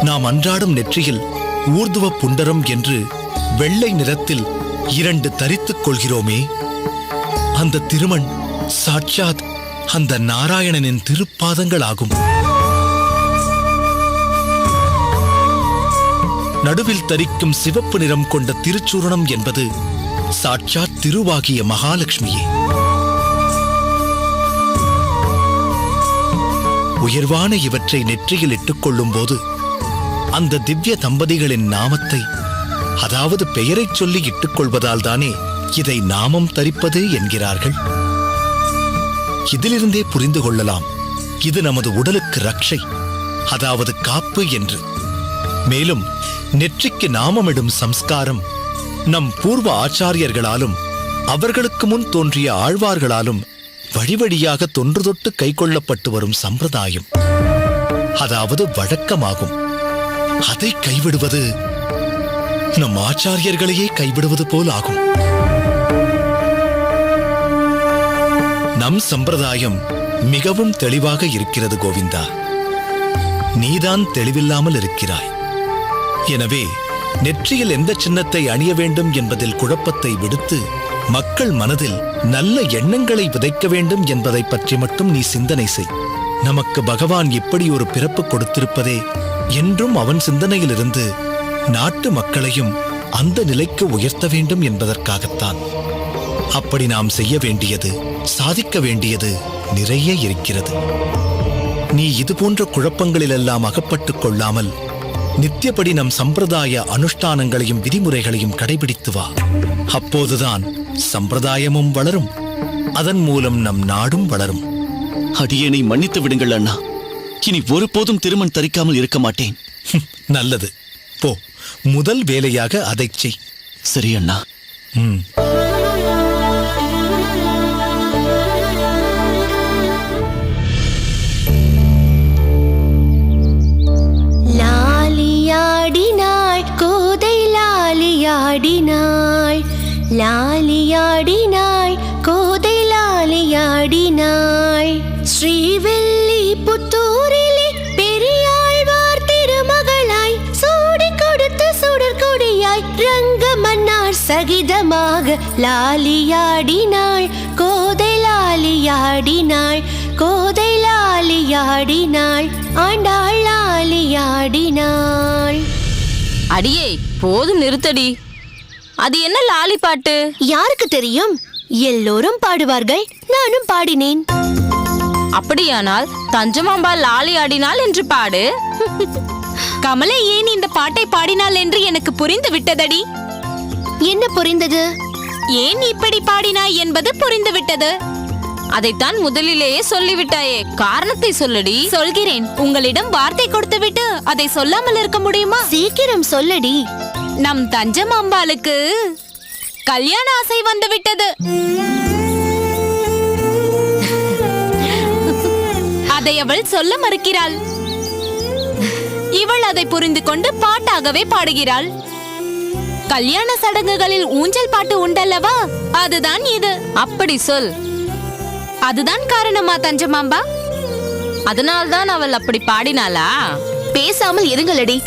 நாம் அன்றாடம் நெற்றியில் ஊர்துவ புண்டரம் என்று வெள்ளை நிறத்தில் 2 தரித்துக் கொள்கிறோமே, அந்த திருமண் சாட்சாத் அந்த நாராயணனின் திருப்பாதங்கள் ஆகும். நடுவில் தரிக்கும் சிவப்பு நிறம் கொண்ட திருச்சூரணம் என்பது சாட்சாத் திருவாகிய மகாலட்சுமியே. உயர்வான இவற்றை நெற்றியில் இட்டுக்கொள்ளும் போது அந்த திவ்ய தம்பதிகளின் நாமத்தை, அதாவது பெயரைச் சொல்லி இட்டுக்கொள்வதால் தானே இதை நாமம் தரிப்பது என்கிறார்கள். இதிலிருந்தே புரிந்து கொள்ளலாம் இது நமது உடலுக்கு ரட்சை, அதாவது காப்பு என்று. மேலும் நெற்றிக்கு நாமமிடும் சம்ஸ்காரம் நம் பூர்வ ஆச்சாரியர்களாலும் அவர்களுக்கு முன் தோன்றிய ஆழ்வார்களாலும் வழி வழியாக தொன்று தொட்டு கைக்கொள்ளப்பட்டு வரும் சம்பிரதாயம், அதாவது வழக்கமாகும். அதை கைவிடுவது நம் ஆச்சாரியர்களையே கைவிடுவது போல் ஆகும். நம் சம்பிரதாயம் மிகவும் தெளிவாக இருக்கிறது கோவிந்தா. நீதான் தெளிவில்லாமல் இருக்கிறாய். எனவே நெற்றியில் எந்த சின்னத்தை அணிய வேண்டும் என்பதில் குழப்பத்தை விடுத்து மக்கள் மனதில் நல்ல எண்ணங்களை விதைக்க வேண்டும் என்பதை பற்றி மட்டும் நீ சிந்தனை செய். நமக்கு பகவான் இப்படி ஒரு பிறப்பு கொடுத்திருப்பதே என்றும் அவன் சிந்தனையிலிருந்து நாட்டு மக்களையும் அந்த நிலைக்கு உயர்த்த வேண்டும் என்பதற்காகத்தான். அப்படி நாம் செய்ய வேண்டியது, சாதிக்க வேண்டியது நிறைய இருக்கிறது. நீ இது போன்ற குழப்பங்களிலெல்லாம் அகப்பட்டுக் கொள்ளாமல் நித்தியபடி நம் சம்பிரதாய அனுஷ்டானங்களையும் விதிமுறைகளையும் கடைபிடித்து வா. அப்போதுதான் சம்பிரதாயமும் வளரும், அதன் மூலம் நம் நாடும் வளரும். அடியேனை மன்னித்து விடுங்கள் அண்ணா. இனி ஒருபோதும் திருமண் தரிக்காமல் இருக்க மாட்டேன். நல்லது, போ. முதல் வேலையாக அதைச் செய். சரி அண்ணா. லாலியாடினாள் கோதை லாலியாடினாள், லாலியாடினாள் கோதை லாலியாடினாள். ஸ்ரீவில்லி புத்தூரிலே பெரியாழ்வார் திருமகளாய் சூடி கொடுத்த சுடற்கொடியாய் ரங்க மன்னார் சகிதமாக லாலியாடினாள் கோதை லாலியாடினாள், கோதை லாலியாடினாள், ஆண்டாள் லாலியாடினாள். அடியே போதும் நிறுத்தடி. அது என்ன லாலி பாட்டு? யாருக்கு தெரியும்? எல்லோரும் பாடுவார்கள், நானும் பாடினேன். அப்படியானால் தஞ்சமாம்பா லாலி ஆடினாள் என்று பாடு. கமலை ஏன் இந்த பாட்டை பாடினாள் என்று எனக்கு புரிந்து விட்டதடி. என்ன புரிந்தது? ஏன் இப்படி பாடினாய் என்பது புரிந்து விட்டது. அதைத்தான் முதலிலேயே சொல்லிவிட்டாயே, காரணத்தை சொல்லடி. சொல்கிறேன். உங்களிடம் வார்த்தை கொடுத்துவிட்டு அதை சொல்லாமல் இருக்க முடியுமா? சீக்கிரம் சொல்லடி. நம் தஞ்சமாம்பாளுக்கு கல்யாண ஆசை வந்து விட்டது. அதை அவள் சொல்ல மறுக்கிறாள். இவள் அதை புரிந்து கொண்டு பாட்டாகவே பாடுகிறாள். கல்யாண சடங்குகளில் ஊஞ்சல் பாட்டு உண்டல்லவா, அதுதான் இது. அப்படி சொல். அதுதான் காரணமா தஞ்சமாம்பா? அதனால்தான் அவள் அப்படி பாடினாளா? பேசாமல் இருங்களடி.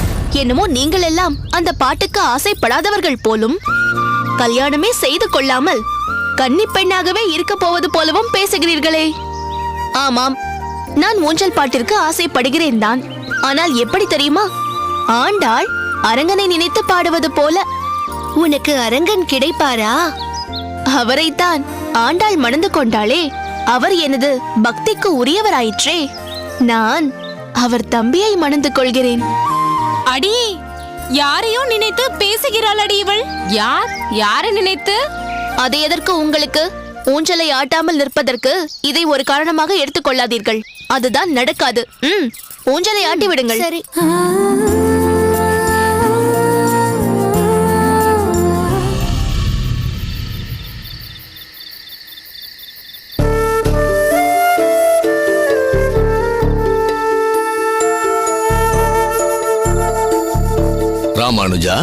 என்னமோ நீங்கள் எல்லாம் அந்த பாட்டுக்கு ஆசைப்படாதவர்கள் போலும். கல்யாணமே செய்து கொள்ளாமல் கன்னி பெண்ணாகவே இருக்க போவது போலவும் பேசுகிறீர்களே. ஆமாம், நான் ஊஞ்சல் பாட்டிற்கு ஆசைப்படுகிறேன் தான். ஆனால் எப்படி தெரியுமா? ஆண்டாள் அரங்கனை நினைத்து பாடுவது போல. உனக்கு அரங்கன் கிடைப்பாரா? அவரைத்தான் ஆண்டாள் மணந்து கொண்டாளே, அவர் எனது பக்திக்கு உரியவராயிற்றே. நான் அவர் தம்பியை மணந்து கொள்கிறேன். அடியே, யாரையோ நினைத்து பேசுகிறாள் அடி இவள். யாரை நினைத்து? அது எதற்கு உங்களுக்கு? ஊஞ்சலை ஆட்டாமல் நிற்பதற்கு இதை ஒரு காரணமாக எடுத்துக்கொள்ளாதீர்கள். அதுதான் நடக்காது. ஊஞ்சலை ஆட்டி விடுங்கள். சரி. ராமானுஜா,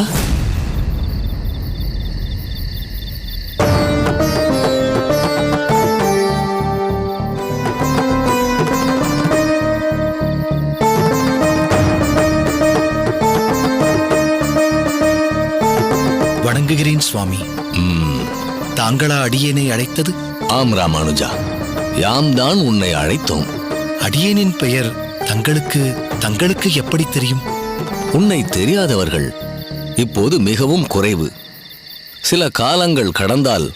வணங்குகிறேன் சுவாமி. தாங்களா அடியேனை அழைத்தது? ஆம் ராமானுஜா, யாம் தான் உன்னை அழைத்தோம். அடியேனின் பெயர் தங்களுக்கு எப்படி தெரியும்? உன்னை தெரியாதவர்கள் இப்போது மிகவும் குறைவு. சில காலங்கள் கடந்தால்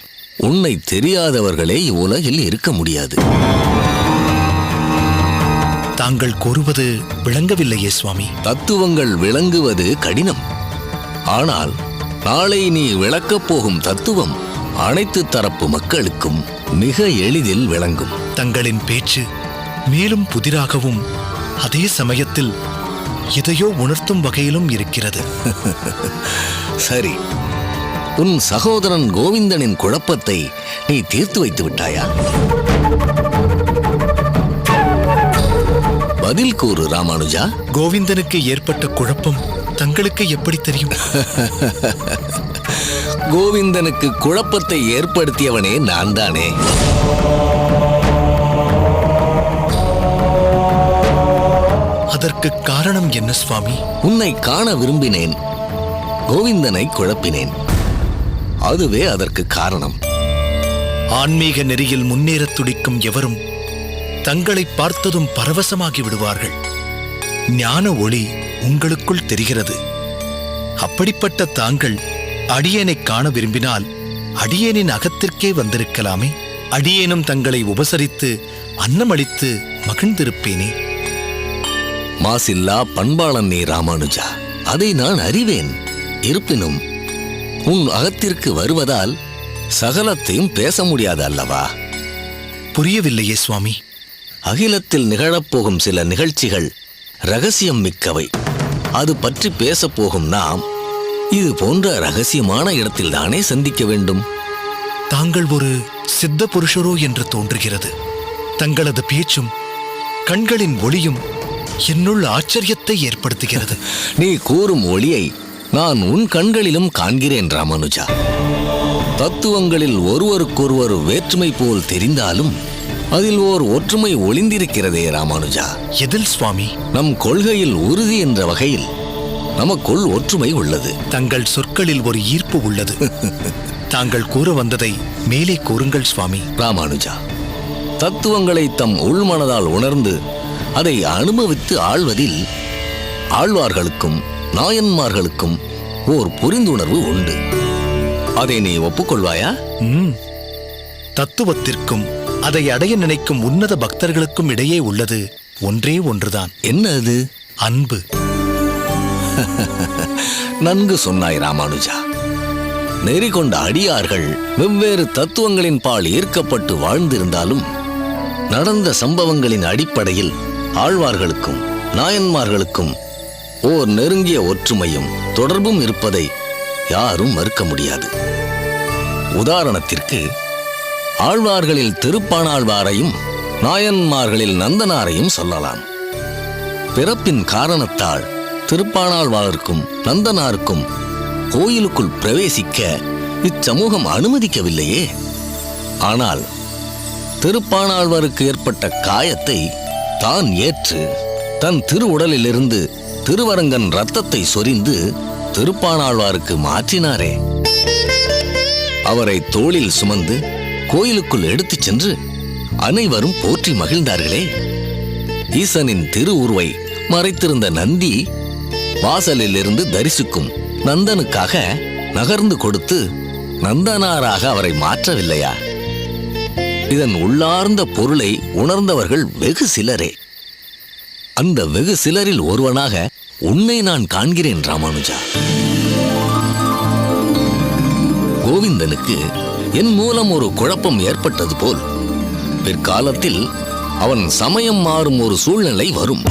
உன்னை தெரியாதவர்களே இவ்வுலகில் இருக்க முடியாது. தாங்கள் கூறுவது விளங்கவில்லையே சுவாமி. தத்துவங்கள் விளங்குவது கடினம். ஆனால் நாளை நீ விளக்கப் போகும் தத்துவம் அனைத்து தரப்பு மக்களுக்கும் மிக எளிதில் விளங்கும். தங்களின் பேச்சு மேலும் புதிராகவும் அதே சமயத்தில் எதையோ உணர்த்தும் வகையிலும் இருக்கிறது. சரி, உன் சகோதரன் கோவிந்தனின் குழப்பத்தை நீ தீர்த்து வைத்து விட்டாயா? பதில் கூறு ராமானுஜா. கோவிந்தனுக்கு ஏற்பட்ட குழப்பம் தங்களுக்கு எப்படி தெரியும்? கோவிந்தனுக்கு குழப்பத்தை ஏற்படுத்தியவனே நான் தானே. அதற்கு காரணம் என்ன சுவாமி? உன்னை காண விரும்பினேன், கோவிந்தனை குழப்பினேன். அதுவே அதற்கு காரணம். ஆன்மீக நெறியில் முன்னேறத் துடிக்கும் எவரும் தங்களை பார்த்ததும் பரவசமாகி விடுவார்கள். ஞான ஒளி உங்களுக்குள் தெரிகிறது. அப்படிப்பட்ட தாங்கள் அடியேனை காண விரும்பினால் அடியேனின் அகத்திற்கே வந்திருக்கலாமே. அடியேனும் தங்களை உபசரித்து அன்னமளித்து மகிழ்ந்திருப்பேனே. மாசில்லா பண்பாளன் நீ ராமானுஜா, அதை நான் அறிவேன். இருப்பினும் உன் அகத்திற்கு வருவதால் சகலத்தையும் பேச முடியாது அல்லவா? புரியவில்லையே சுவாமி. அகிலத்தில் நிகழப்போகும் சில நிகழ்ச்சிகள் ரகசியம் மிக்கவை. அது பற்றி பேசப் போகும் நாம் இது போன்ற ரகசியமான இடத்தில் தானே சந்திக்க வேண்டும். தாங்கள் ஒரு சித்த புருஷரோ என்று தோன்றுகிறது. தங்களது பேச்சும் கண்களின் ஒளியும் என்னுள் ஆச்சரியத்தை ஏற்படுத்துகிறது. நீ கூறும் ஒளியை நான் உன் கண்களிலும் காண்கிறேன் ராமானுஜா. தத்துவங்களில் ஒருவருக்கொருவர் வேற்றுமை போல் தெரிந்தாலும் அதில் ஓர் ஒற்றுமை ஒளிந்திருக்கிறதே ராமானுஜா. எதில் சுவாமி? நம் கொள்கையில் உறுதி என்ற வகையில் நமக்குள் ஒற்றுமை உள்ளது. தங்கள் சொற்களில் ஒரு ஈர்ப்பு உள்ளது. தாங்கள் கூற வந்ததை மேலே கூறுங்கள் சுவாமி. ராமானுஜா, தத்துவங்களை தம் உள்மனதால் உணர்ந்து அதை அனுபவித்து ஆள்வதில் ஆழ்வார்களுக்கும் நாயன்மார்களுக்கும் ஓர் புரிந்துணர்வு உண்டு. அதை நீ ஒப்புக்கொள்வாயா? தத்துவத்திற்கும் அதை அடைய நினைக்கும் உன்னத பக்தர்களுக்கும் இடையே உள்ளது ஒன்றே ஒன்றுதான். என்ன அது? அன்பு. நன்கு சொன்னாய் ராமானுஜா. நெறி கொண்ட அடியார்கள் வெவ்வேறு தத்துவங்களின் பால் ஈர்க்கப்பட்டு வாழ்ந்திருந்தாலும் நடந்த சம்பவங்களின் அடிப்படையில் ஆழ்வார்களுக்கும் நாயன்மார்களுக்கும் ஓர் நெருங்கிய ஒற்றுமையும் தொடர்பும் இருப்பதை யாரும் மறுக்க முடியாது. உதாரணத்திற்கு ஆழ்வார்களில் திருப்பாணாழ்வாரையும் நாயன்மார்களில் நந்தனாரையும் சொல்லலாம். பிறப்பின் காரணத்தால் திருப்பாணாழ்வாருக்கும் நந்தனாருக்கும் கோயிலுக்குள் பிரவேசிக்க இச்சமூகம் அனுமதிக்கவில்லையே. ஆனால் திருப்பாணாழ்வாருக்கு ஏற்பட்ட காயத்தை தான் ஏற்று தன் திருவுடலிலிருந்து திருவரங்கன் இரத்தத்தை சொரிந்து திருப்பாணாழ்வாருக்கு மாற்றினாரே. அவரை தோளில் சுமந்து கோயிலுக்குள் எடுத்துச் சென்று அனைவரும் போற்றி மகிழ்ந்தார்களே. ஈசனின் திருவுருவை மறைத்திருந்த நந்தி வாசலில் இருந்து தரிசிக்கும் நந்தனுக்காக நகர்ந்து கொடுத்து நந்தனாராக அவரை மாற்றவில்லையா? இதன் உள்ளார்ந்த பொருளை உணர்ந்தவர்கள் வெகு சிலரே. அந்த வெகு சிலரில் ஒருவனாக உன்னை நான் காண்கிறேன் ராமானுஜா. கோவிந்தனுக்கு என் மூலம் ஒரு குழப்பம் ஏற்பட்டது போல் பிற்காலத்தில் அவன் சமயம் மாறும் ஒரு சூழ்நிலை வரும்.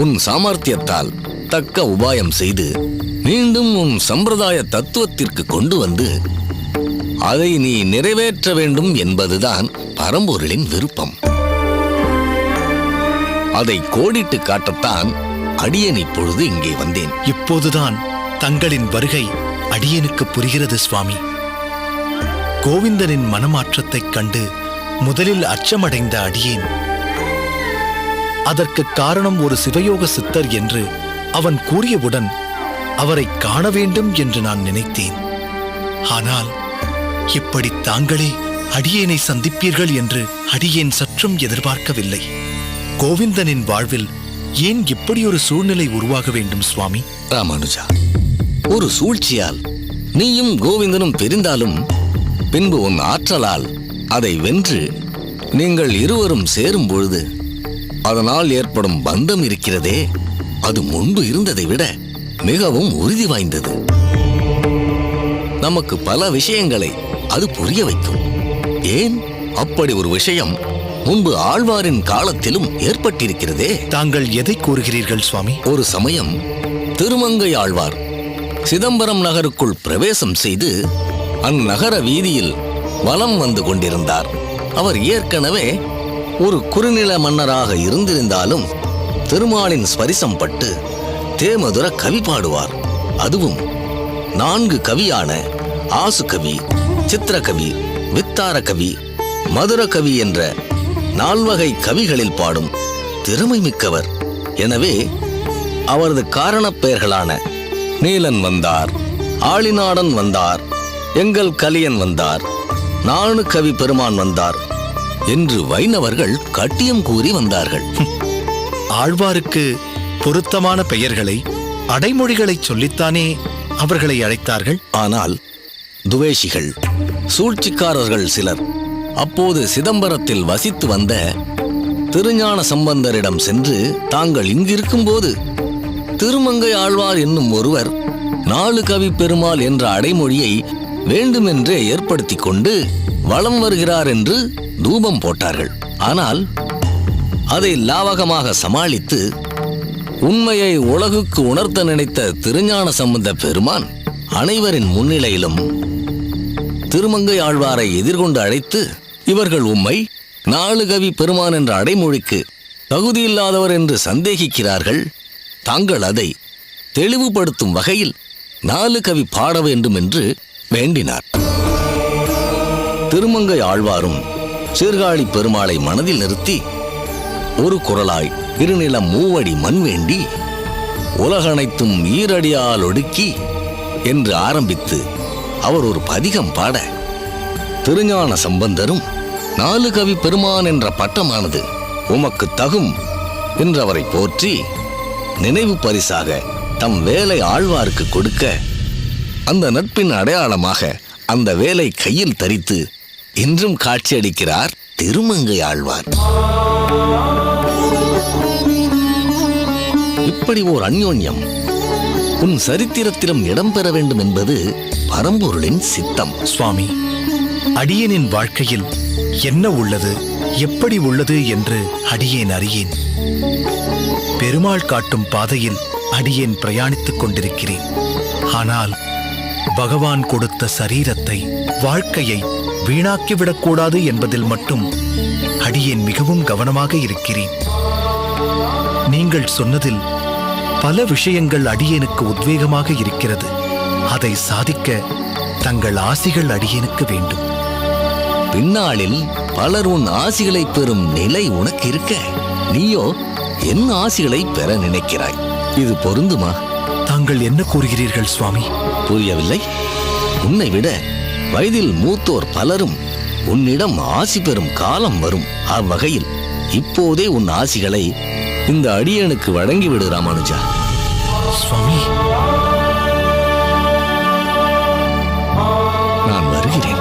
உன் சாமர்த்தியத்தால் தக்க உபாயம் செய்து மீண்டும் உன் சம்பிரதாய தத்துவத்திற்கு கொண்டு வந்து அதை நீ நிறைவேற்ற வேண்டும் என்பதுதான் பரம்பொருளின் விருப்பம். அதை கோடிட்டு காட்டத்தான் அடியேன் இப்பொழுது இங்கே வந்தேன். இப்போதுதான் தங்களின் வருகை அடியேனுக்கு புரிகிறது சுவாமி. கோவிந்தனின் மனமாற்றத்தைக் கண்டு முதலில் அச்சமடைந்த அடியேன் அதற்கு காரணம் ஒரு சிவயோக சித்தர் என்று அவன் கூறியவுடன் அவரை காண வேண்டும் என்று நான் நினைத்தேன். ஆனால் இப்படி தாங்களே அடியேனை சந்திப்பீர்கள் என்று அடியேன் சற்றும் எதிர்பார்க்கவில்லை. கோவிந்தனின் வாழ்வில் ஏன் இப்படி ஒரு சூழ்நிலை உருவாக வேண்டும் சுவாமி? ராமானுஜா, ஒரு சூழ்ச்சியால் நீயும் கோவிந்தனும் பிரிந்தாலும் பின்பு உன் ஆற்றலால் அதை வென்று நீங்கள் இருவரும் சேரும் பொழுது அதனால் ஏற்படும் பந்தம் இருக்கிறதே, அது முன்பு இருந்ததை விட மிகவும் உறுதி வாய்ந்தது. நமக்கு பல விஷயங்களை அது புரிய வைக்கும். ஏன் அப்படி ஒரு விஷயம் முன்பு ஆழ்வாரின் காலத்திலும் ஏற்பட்டிருக்கிறதே. தாங்கள் எதை கூறுகிறீர்கள் சுவாமி? ஒரு சமயம் திருமங்கை ஆழ்வார் சிதம்பரம் நகருக்குள் பிரவேசம் செய்து அந்நகர வீதியில் வலம் வந்து கொண்டிருந்தார். அவர் ஏற்கனவே ஒரு குறுநில மன்னராக இருந்திருந்தாலும் திருமாலின் ஸ்பரிசம் பட்டு தேமதுர கவி பாடுவார். அதுவும் 4 கவியான ஆசுகவி, சித்திரகவி, வித்தார கவி, மதுர கவி என்ற 4 வகை கவிகளில் பாடும் திறமை மிக்கவர். எனவே அவரது காரணப் பெயர்களான நீலன் வந்தார், ஆளிநாடன் வந்தார், எங்கள் கலியன் வந்தார், 4 கவி பெருமான் வந்தார் என்று வைணவர்கள் கட்டியம் கூறி வந்தார்கள். ஆழ்வாருக்கு பொருத்தமான பெயர்களை அடைமொழிகளை சொல்லித்தானே அவர்களை அழைத்தார்கள். ஆனால் துவேஷிகள், சூழ்ச்சிக்காரர்கள் சிலர் அப்போது சிதம்பரத்தில் வசித்து வந்த திருஞான சம்பந்தரிடம் சென்று, தாங்கள் இங்கிருக்கும்போது திருமங்கை ஆழ்வார் என்னும் ஒருவர் 4 கவி பெருமாள் என்ற அடைமொழியை வேண்டுமென்றே ஏற்படுத்தி கொண்டு வலம் வருகிறார் என்று தூபம் போட்டார்கள். ஆனால் அதை லாவகமாக சமாளித்து உண்மையை உலகுக்கு உணர்த்த நினைத்த திருஞான சம்பந்த பெருமான் அனைவரின் முன்னிலையிலும் திருமங்கை ஆழ்வாரை எதிர்கொண்டு அழைத்து, இவர்கள் உம்மை 4 கவி பெருமான் என்ற அடைமொழிக்கு தகுதியில்லாதவர் என்று சந்தேகிக்கிறார்கள். தாங்கள் அதை தெளிவுபடுத்தும் வகையில் 4 கவி பாட வேண்டும் என்று வேண்டினார். திருமங்கை ஆழ்வாரும் சீர்காழி பெருமாளை மனதில் நிறுத்தி ஒரு குரலாய் இருநிலம் 3 அடி மண் வேண்டி உலகனைத்தும் ஈரடியால் ஒடுக்கி என்று ஆரம்பித்து அவர் ஒரு பதிகம் பாட, திருஞான சம்பந்தரும் 4 கவி பெருமான் என்ற பட்டமானது உமக்கு தகும் என்றவரை போற்றி நினைவு பரிசாக தம் வேலை ஆழ்வாருக்கு கொடுக்க, அந்த நட்பின் அடையாளமாக அந்த வேலை கையில் தரித்து இன்றும் காட்சியளிக்கிறார் திருமங்கை ஆழ்வார். இப்படி ஓர் அந்யோன்யம் உன் சரித்திரத்திலும் இடம்பெற வேண்டும் என்பது பரம்பொருளின் சித்தம். சுவாமி, அடியேனின் வாழ்க்கையில் என்ன உள்ளது, எப்படி உள்ளது என்று அடியேன் அறியேன். பெருமாள் காட்டும் பாதையில் அடியேன் பிரயாணித்துக் கொண்டிருக்கிறேன். ஆனால் பகவான் கொடுத்த சரீரத்தை, வாழ்க்கையை வீணாக்கிவிடக்கூடாது என்பதில் மட்டும் அடியேன் மிகவும் கவனமாக இருக்கிறேன். நீங்கள் சொன்னதில் பல விஷயங்கள் அடியேனுக்கு உத்வேகமாக இருக்கிறது. அதை சாதிக்க தங்கள் ஆசிகள் அடியேனுக்கு வேண்டும். பின்னாளில் பலர் உன் ஆசிகளை பெறும் நிலை உனக்கு இருக்க, நீயோ என் ஆசிகளை பெற நினைக்கிறாய். இது பொருந்துமா? தாங்கள் என்ன கூறுகிறீர்கள் சுவாமி? புரியவில்லை? உன்னை விட வயதில் மூத்தோர் பலரும் உன்னிடம் ஆசி பெறும் காலம் வரும். அவ்வகையில் இப்போதே உன் ஆசிகளை இந்த அடியனுக்கு வழங்கிவிடு ராமானுஜா. சுவாமி, நான் வருகிறேன்.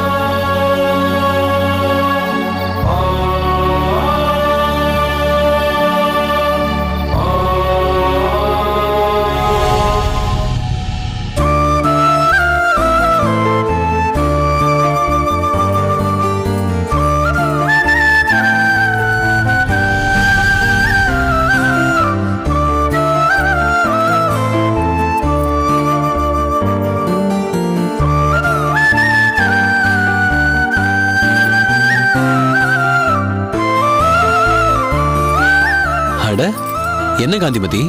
என்ன காந்திமதி,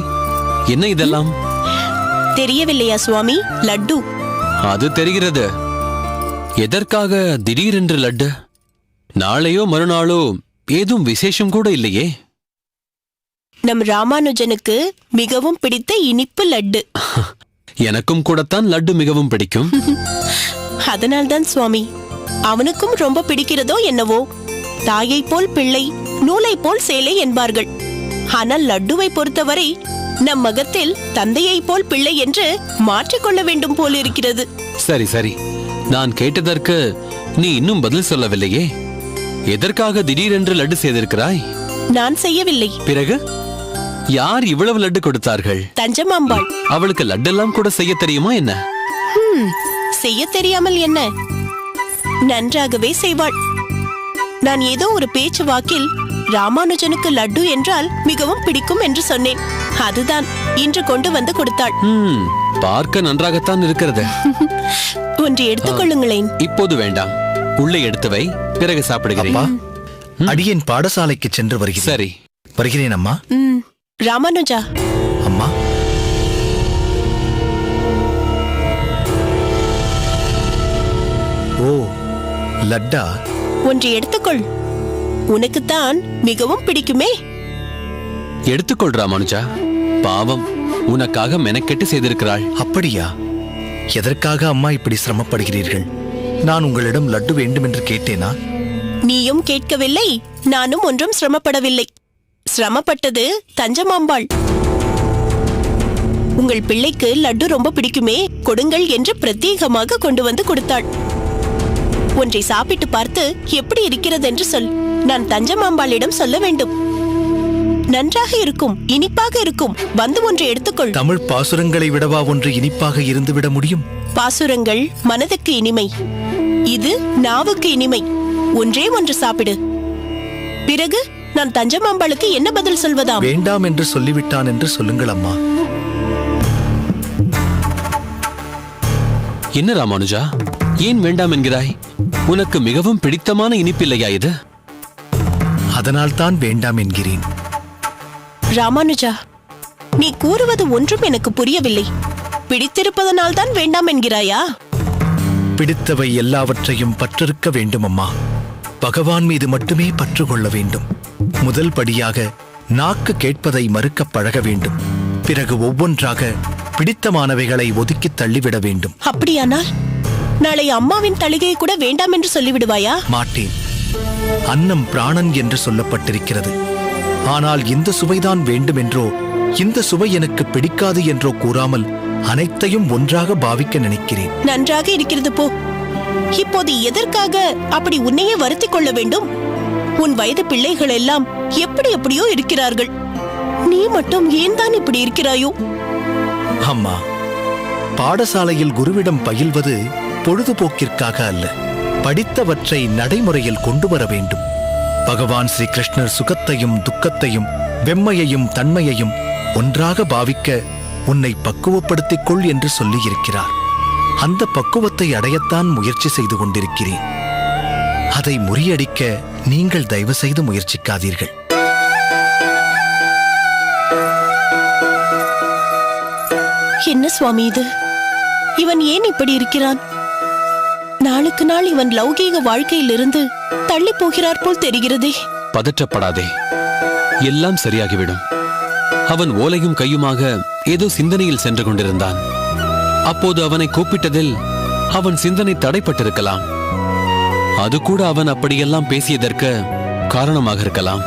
என்ன இதெல்லாம்? தெரியவில்லையா சுவாமி? லட்டு. அது தெரிகிறது. எதற்காக திடீரென்று லட்டு? நாளையோ மறுநாளோ ஏதும் விசேஷம் கூட இல்லையே. நம் ராமானுஜனுக்கு மிகவும் பிடித்த இனிப்பு லட்டு. எனக்கும் கூடத்தான் லட்டு மிகவும் பிடிக்கும். அதனால்தான் சுவாமி, அவனுக்கும் ரொம்ப பிடிக்கிறதோ என்னவோ. தாயை போல் பிள்ளை, நூலை போல் சேலை என்பார்கள். ஆனால் லட்டுவை பொறுத்தவரை நம் மகத்தில் தந்தையை போல் பிள்ளை என்று மாற்றிக்கொள்ள வேண்டும் போல் இருக்கிறது. சரி சரி, நான் கேட்டதற்கு நீ இன்னும் பதில் சொல்லவில்லையே. எதற்காக திடீரென்று லட்டு செய்திருக்கிறாய்? நான் செய்யவில்லை. பிறகு யார் இவ்வளவு லட்டு கொடுத்தார்கள்? தஞ்சமாம்பாள். அவளுக்கு லட்டெல்லாம் கூட செய்ய தெரியுமா என்ன? செய்ய தெரியாமல் என்ன, நன்றாகவே செய்வாள். நான் ஏதோ ஒரு பேச்சு வாக்கில் ராமானுஜனுக்கு லட்டு என்றால் மிகவும் பிடிக்கும் என்று சொன்னேன். அதுதான் இன்று கொண்டு வந்து கொடுத்தாள். பார்க்க நன்றாகத்தான் இருக்கிறது. ஒன்று எடுத்துக்கொள்ளுங்களேன். இப்போது வேண்டாம், உள்ளே எடுத்து வை, பிறகு சாப்பிடுகிறேன். அடியேன் பாடசாலைக்கு சென்று வருகிறேன். சரி, வருகிறேன் அம்மா. ராமானுஜா. அம்மா. ஓ, லட்டா. ஒன்று எடுத்துக்கொள், உனக்குத்தான் மிகவும் பிடிக்குமே. எடுத்துக்கொள் ராமானுஜா. பாவம், உனக்காக மெனக்கெட்டு செய்திருக்கிறாள். அப்படியா? எதற்காக அம்மா இப்படி சிரமப்படுகிறீர்கள்? நான் உங்களிடம் லட்டு வேண்டும் என்று கேட்டேனா? நீயும் கேட்கவில்லை, நானும் ஒன்றும் சிரமப்படவில்லை. சிரமப்பட்டது தஞ்சமாம்பாள். உங்கள் பிள்ளைக்கு லட்டு ரொம்ப பிடிக்குமே, கொடுங்கள் என்று பிரத்யேகமாக கொண்டு வந்து கொடுத்தாள். ஒன்றை சாப்பிட்டு பார்த்து எப்படி இருக்கிறது என்று சொல். நான் தஞ்சமாம்பாளிடம் சொல்ல வேண்டும். நன்றாக இருக்கும், இனிப்பாக இருக்கும். வந்து ஒன்றை எடுத்துக்கொள். தமிழ் பாசுரங்களை விடவா ஒன்று இனிப்பாக இருந்துவிட முடியும்? பாசுரங்கள் மனதுக்கு இனிமை, இது நாவுக்கு இனிமை. ஒன்றே ஒன்று சாப்பிடு. பிறகு நான் தஞ்சமாம்பாளுக்கு என்ன பதில் சொல்வதாம்? வேண்டாம் என்று சொல்லிவிட்டான் என்று சொல்லுங்கள் அம்மா. என்ன ராமானுஜா, ஏன் வேண்டாம் என்கிறாய்? உனக்கு மிகவும் பிடித்தமான இனிப்பில்லையா இது? அதனால் தான் வேண்டாம் என்கிறேன். ராமானுஜா, நீ கூறுவது ஒன்றும் எனக்கு புரியவில்லை. பிடித்திருப்பதனால் தான் வேண்டாம் என்கிறாயா? பிடித்தவை எல்லாவற்றையும் பற்றிருக்க வேண்டும் அம்மா. பகவான் மீது மட்டுமே பற்று கொள்ள வேண்டும். முதல் படியாக நாக்கு கேட்பதை மறுக்க பழக வேண்டும். பிறகு ஒவ்வொன்றாக பிடித்தமானவைகளை ஒதுக்கி தள்ளிவிட வேண்டும். அப்படியானால் நாளை அம்மாவின் தளிகையை கூட வேண்டாம் என்று சொல்லிவிடுவாயா? மாட்டேன். அன்னம் பிராணன் என்று சொல்லப்பட்டிருக்கிறது. ஆனால் இந்த சுவைதான் வேண்டும் என்றோ, இந்த சுவை எனக்கு பிடிக்காது என்றோ கூறாமல் அனைத்தையும் ஒன்றாக பாவிக்க நினைக்கிறேன். நன்றாக இருக்கிறது போ. இப்போது எதற்காக அப்படி உன்னையே வருத்திக் கொள்ள வேண்டும்? உன் வயது பிள்ளைகள் எல்லாம் எப்படி எப்படியோ இருக்கிறார்கள். நீ மட்டும் ஏன் தான் இப்படி இருக்கிறாயோ? அம்மா, பாடசாலையில் குருவிடம் பயில்வது பொழுதுபோக்கிற்காக அல்ல, படித்தவற்றை நடைமுறையில் கொண்டு வர வேண்டும். பகவான் ஸ்ரீ கிருஷ்ணர் சுகத்தையும் துக்கத்தையும் வெம்மையையும் தன்மையையும் ஒன்றாக பாவிக்க உன்னை பக்குவப்படுத்திக் கொள் என்று சொல்லியிருக்கிறார். அந்த பக்குவத்தை அடையத்தான் முயற்சி செய்து கொண்டிருக்கிறேன். அதை முறியடிக்க நீங்கள் தயவு செய்து முயற்சிக்காதீர்கள். என்ன சுவாமி இது? இவன் ஏன் இப்படி இருக்கிறான்? நாளுக்கு நாள் இவன் லௌகீக வாழ்க்கையிலிருந்து தள்ளி போகிறார் போல் தெரிகிறதே. பதற்றப்படாதே, எல்லாம் சரியாகிவிடும். அவன் ஓலையும் கையுமாக ஏதோ சிந்தனையில் சென்று கொண்டிருந்தான். அப்போது அவனை கூப்பிட்டதில் அவன் சிந்தனை தடைப்பட்டிருக்கலாம். அது கூட அவன் அப்படியெல்லாம் பேசியதற்கு காரணமாக இருக்கலாம்.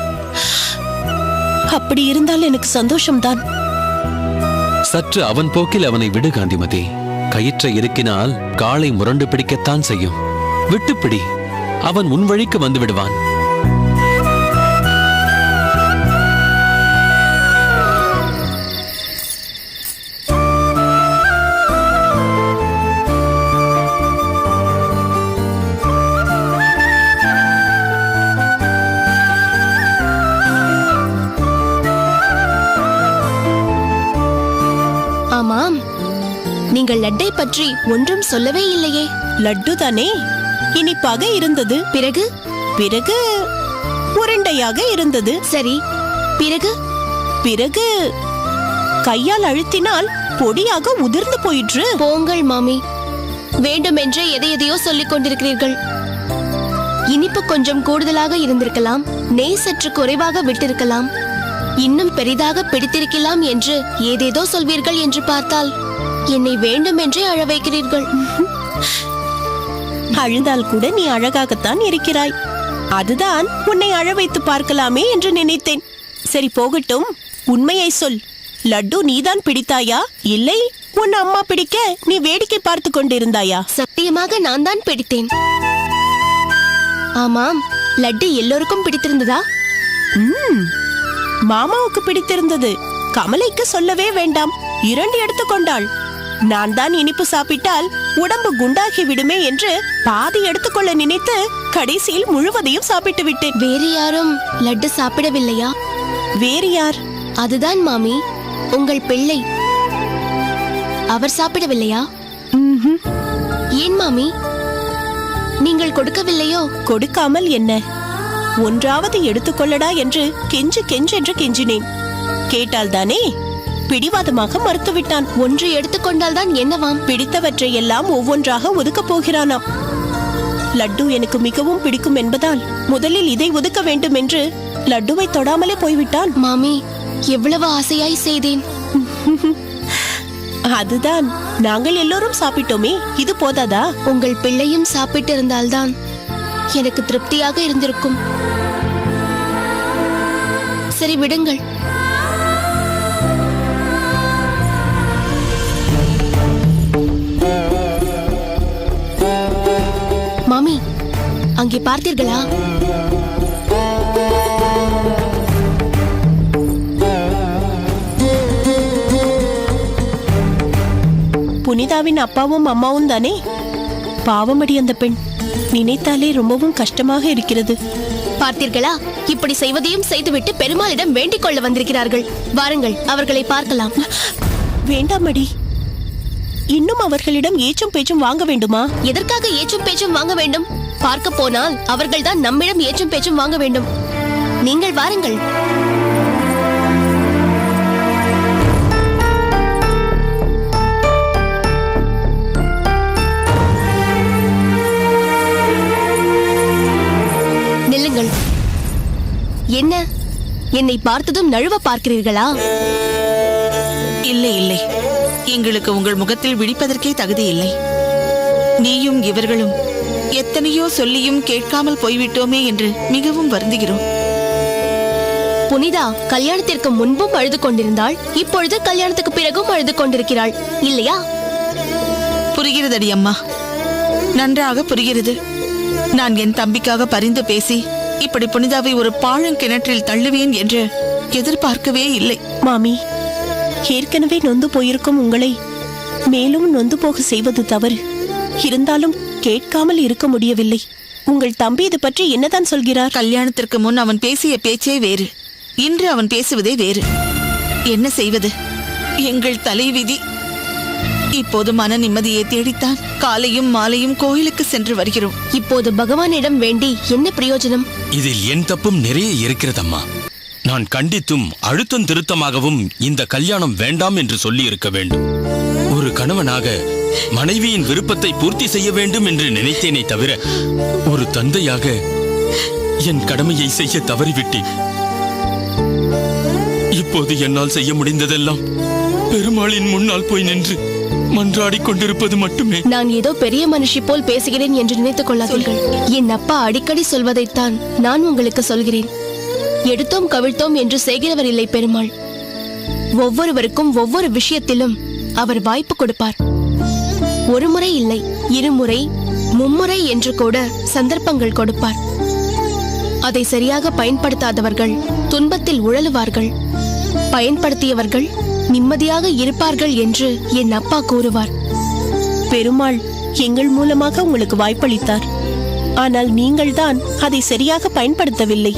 அப்படி இருந்தால் எனக்கு சந்தோஷம்தான். சற்று அவன் போக்கில் அவனை விடு காந்திமதி. கயிற்றை இறுக்கினால் காலை முரண்டு பிடிக்கத்தான் செய்யும். விட்டுப்பிடி, அவன் உன் வழிக்கு வந்து விடுவான். ஆமாம், நீங்கள் லட்டை பற்றி ஒன்றும் சொல்லவே இல்லையே. லட்டு தானே, இனிப்பாக இருந்தது. பிறகு பிறகு உருண்டையாக இருந்தது. சரி, பிறகு பிறகு கையால் அழுத்தினால் பொடியாக உதிர்ந்து போயிற்று. போங்கள் மாமி, வேண்டுமென்றே எதையோ சொல்லிக் கொண்டிருக்கிறீர்கள். இனிப்பு கொஞ்சம் கூடுதலாக இருந்திருக்கலாம், நெய் சற்று குறைவாக விட்டிருக்கலாம், இன்னும் பெரிதாக பிடித்திருக்கலாம் என்று ஏதேதோ சொல்வீர்கள் என்று பார்த்தால் என்னை வேண்டுமென்றே அழ வைக்கிறீர்கள். அழுதால் கூட நீ அழகாகத்தான் இருக்கிறாய். அதுதான் உன்னை அழ வைத்து பார்க்கலாமே என்று நினைத்தேன். சரி போகட்டும், உண்மையை சொல். லட்டு நீதான் பிடித்தாயா, இல்லை உன் அம்மா பிடிக்க நீ வேடிக்கை பார்த்து கொண்டிருந்தாயா? சத்தியமாக நான் தான் பிடித்தேன். ஆமாம், லட்டு எல்லோருக்கும் பிடித்திருந்ததா? மாமாவுக்கு பிடித்திருந்தது. கமலைக்கு சொல்லவே வேண்டாம், 2 எடுத்துக்கொண்டாள். நான் தான் இனிப்பு சாப்பிட்டால் உடம்பு குண்டாகி விடுமே என்று பாதி எடுத்துக்கொள்ள நினைத்து கடைசியில் முழுவதையும் சாப்பிட்டு விட்டேன். வேறு யாரும் லட்டு சாப்பிடவில்லையா? வேறு யார்? அதுதான் மாமி, உங்கள் பிள்ளை. அவர் சாப்பிடவில்லையா? ஏன் மாமி, நீங்கள் கொடுக்கவில்லையோ? கொடுக்காமல் என்ன, ஒன்றாவது எடுத்துக்கொள்ளடா என்று கெஞ்சென்று கெஞ்சினேன். கேட்டால் தானே, பிடிவாதமாக மறுத்துவிட்டான். ஒன்று எடுத்துக்கொண்டால் தான் என்னவாம்? பிடித்தவற்றை எல்லாம் ஒவ்வொன்றாக ஒதுக்கப் போகிறானாம். லட்டு எனக்கு மிகவும் பிடிக்கும் என்பதால் முதலில் இதை ஒதுக்க வேண்டும் என்று லட்டுவை தொடாமலே போய்விட்டான். மாமி, எவ்வளவு ஆசையாய் செய்தேன். அதுதான், நாங்கள் எல்லோரும் சாப்பிட்டோமே, இது போதாதா? உங்கள் பிள்ளையும் சாப்பிட்டு இருந்தால்தான் எனக்கு திருப்தியாக இருந்திருக்கும். சரி விடுங்கள். அங்கே பார்த்தீர்களா? புனிதாவின் அப்பாவும் அம்மாவும் தானே? பாவமடி அந்த பெண், நினைத்தாலே ரொம்பவும் கஷ்டமாக இருக்கிறது. பார்த்தீர்களா? இப்படி செய்வதையும் செய்துவிட்டு பெருமாளிடம் வேண்டிக் கொள்ள வந்திருக்கிறார்கள். வாருங்கள், அவர்களை பார்க்கலாம். வேண்டாமடி, இன்னும் அவர்களிடம் ஏச்சும் பேச்சும் வாங்க வேண்டுமா? எதற்காக ஏச்சும் பேச்சும் வாங்க வேண்டும்? பார்க்க போனால் அவர்கள்தான் நம்மிடம் ஏச்சும் பேச்சும் வாங்க வேண்டும். நீங்கள் வாருங்கள். நில்லுங்கள். என்ன, என்னை பார்த்ததும் நழுவ பார்க்கிறீர்களா? இல்லை இல்லை, எங்களுக்கு உங்கள் முகத்தில் விழிப்பதற்கே தகுதி இல்லை. நீயும் இவர்களும் எத்தனையோ சொல்லியும் கேட்காமல் போய்விட்டோமே என்று மிகவும் வருந்துகிறோம். புனிதா கல்யாணத்திற்கு முன்பும் அழுது கொண்டிருந்தாள், இப்பொழுது கல்யாணத்துக்கு பிறகும் அழுது கொண்டிருக்கிறாள், இல்லையா? புரிகிறதடி அம்மா, நன்றாக புரிகிறது. நான் என் தம்பிக்காக பரிந்து பேசி இப்படி புனிதாவை ஒரு பாழங்கிணற்றில் தள்ளுவேன் என்று எதிர்பார்க்கவே இல்லை. மாமி, ஏற்கனவே நொந்து போயிருக்கும் உங்களை மேலும் நொந்து போக செய்வது தவறு. இருந்தாலும் கேட்காமல் இருக்க முடியவில்லை. உங்கள் தம்பி இது பற்றி என்னதான் சொல்கிறார்? கல்யாணத்திற்கு முன் அவன் பேசிய பேச்சே வேறு, இன்று அவன் பேசுவதே வேறு. என்ன செய்வது? எங்கள் தலைவிதி. இப்போது மன நிம்மதியை தேடித்தான் காலையும் மாலையும் கோயிலுக்கு சென்று வருகிறோம். இப்போது பகவானிடம் வேண்டி என்ன பிரயோஜனம்? இதில் என் தப்பும் நிறைய இருக்கிறதம்மா. நான் கண்டித்தும் அழுத்தம் திருத்தமாகவும் இந்த கல்யாணம் வேண்டாம் என்று சொல்லி இருக்க வேண்டும். ஒரு கணவனாக மனைவியின் விருப்பத்தை பூர்த்தி செய்ய வேண்டும் என்று நினைத்தேனே தவிர, ஒரு தந்தையாக என் கடமையை செய்ய தவறிவிட்டேன். இப்போது என்னால் செய்ய முடிந்ததெல்லாம் பெருமாளின் முன்னால் போய் நின்று மன்றாடிக் கொண்டிருப்பது மட்டுமே. நான் ஏதோ பெரிய மனுஷி போல் பேசுகிறேன் என்று நினைத்துக் கொள்ளாதீர்கள். என் அப்பா அடிக்கடி சொல்வதைத்தான் நான் உங்களுக்கு சொல்கிறேன். எடுத்தோம் கவிழ்த்தோம் என்று செய்கிறவர் இல்லை பெருமாள். ஒவ்வொருவருக்கும் ஒவ்வொரு விஷயத்திலும் அவர் வாய்ப்பு கொடுப்பார். ஒரு முறை இல்லை, இருமுறை, மும்முறை என்று கூட சந்தர்ப்பங்கள் கொடுப்பார். அதை சரியாக பயன்படுத்தாதவர்கள் துன்பத்தில் உழலுவார்கள், பயன்படுத்தியவர்கள் நிம்மதியாக இருப்பார்கள் என்று என் அப்பா கூறுவார். பெருமாள் எங்கள் மூலமாக உங்களுக்கு வாய்ப்பளித்தார். ஆனால் நீங்கள் தான் அதை சரியாக பயன்படுத்தவில்லை.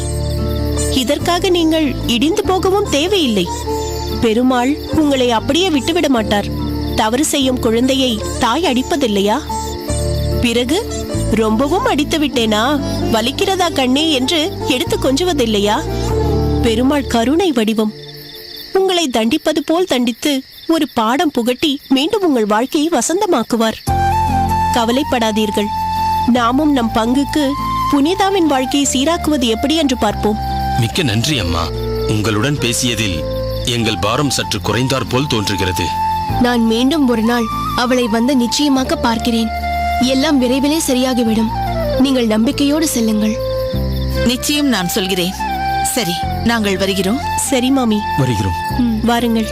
இதற்காக நீங்கள் இடிந்து போகவும் தேவையில்லை. பெருமாள் உங்களை அப்படியே விட்டுவிட மாட்டார். தவறு செய்யும் குழந்தையை தாய் அடிப்பதில்லையா? பிறகு ரொம்பவும் அடித்து விட்டேனா, வலிக்கிறதா கண்ணே என்று எடுத்து கொஞ்சுவதில்லையா? பெருமாள் கருணை வடிவம். உங்களை தண்டிப்பது போல் தண்டித்து ஒரு பாடம் புகட்டி மீண்டும் உங்கள் வாழ்க்கையை வசந்தமாக்குவார். கவலைப்படாதீர்கள். நாமும் நம் பங்குக்கு புனிதாவின் வாழ்க்கையை சீராக்குவது எப்படி என்று பார்ப்போம். மிக்க நன்றி அம்மா. உங்களுடன் பேசியதில் எங்கள் பாரம் சற்று குறைந்தார் போல் தோன்றுகிறது. நான் மீண்டும் ஒரு நாள் அவளை வந்து நிச்சயமாக பார்க்கிறேன். எல்லாம் விரைவிலே சரியாகிவிடும். நீங்கள் நம்பிக்கையோடு செல்லுங்கள். நிச்சயம் நான் சொல்கிறேன். சரி, நாங்கள் வருகிறோம். சரி மாமி, வருகிறோம். வாருங்கள்.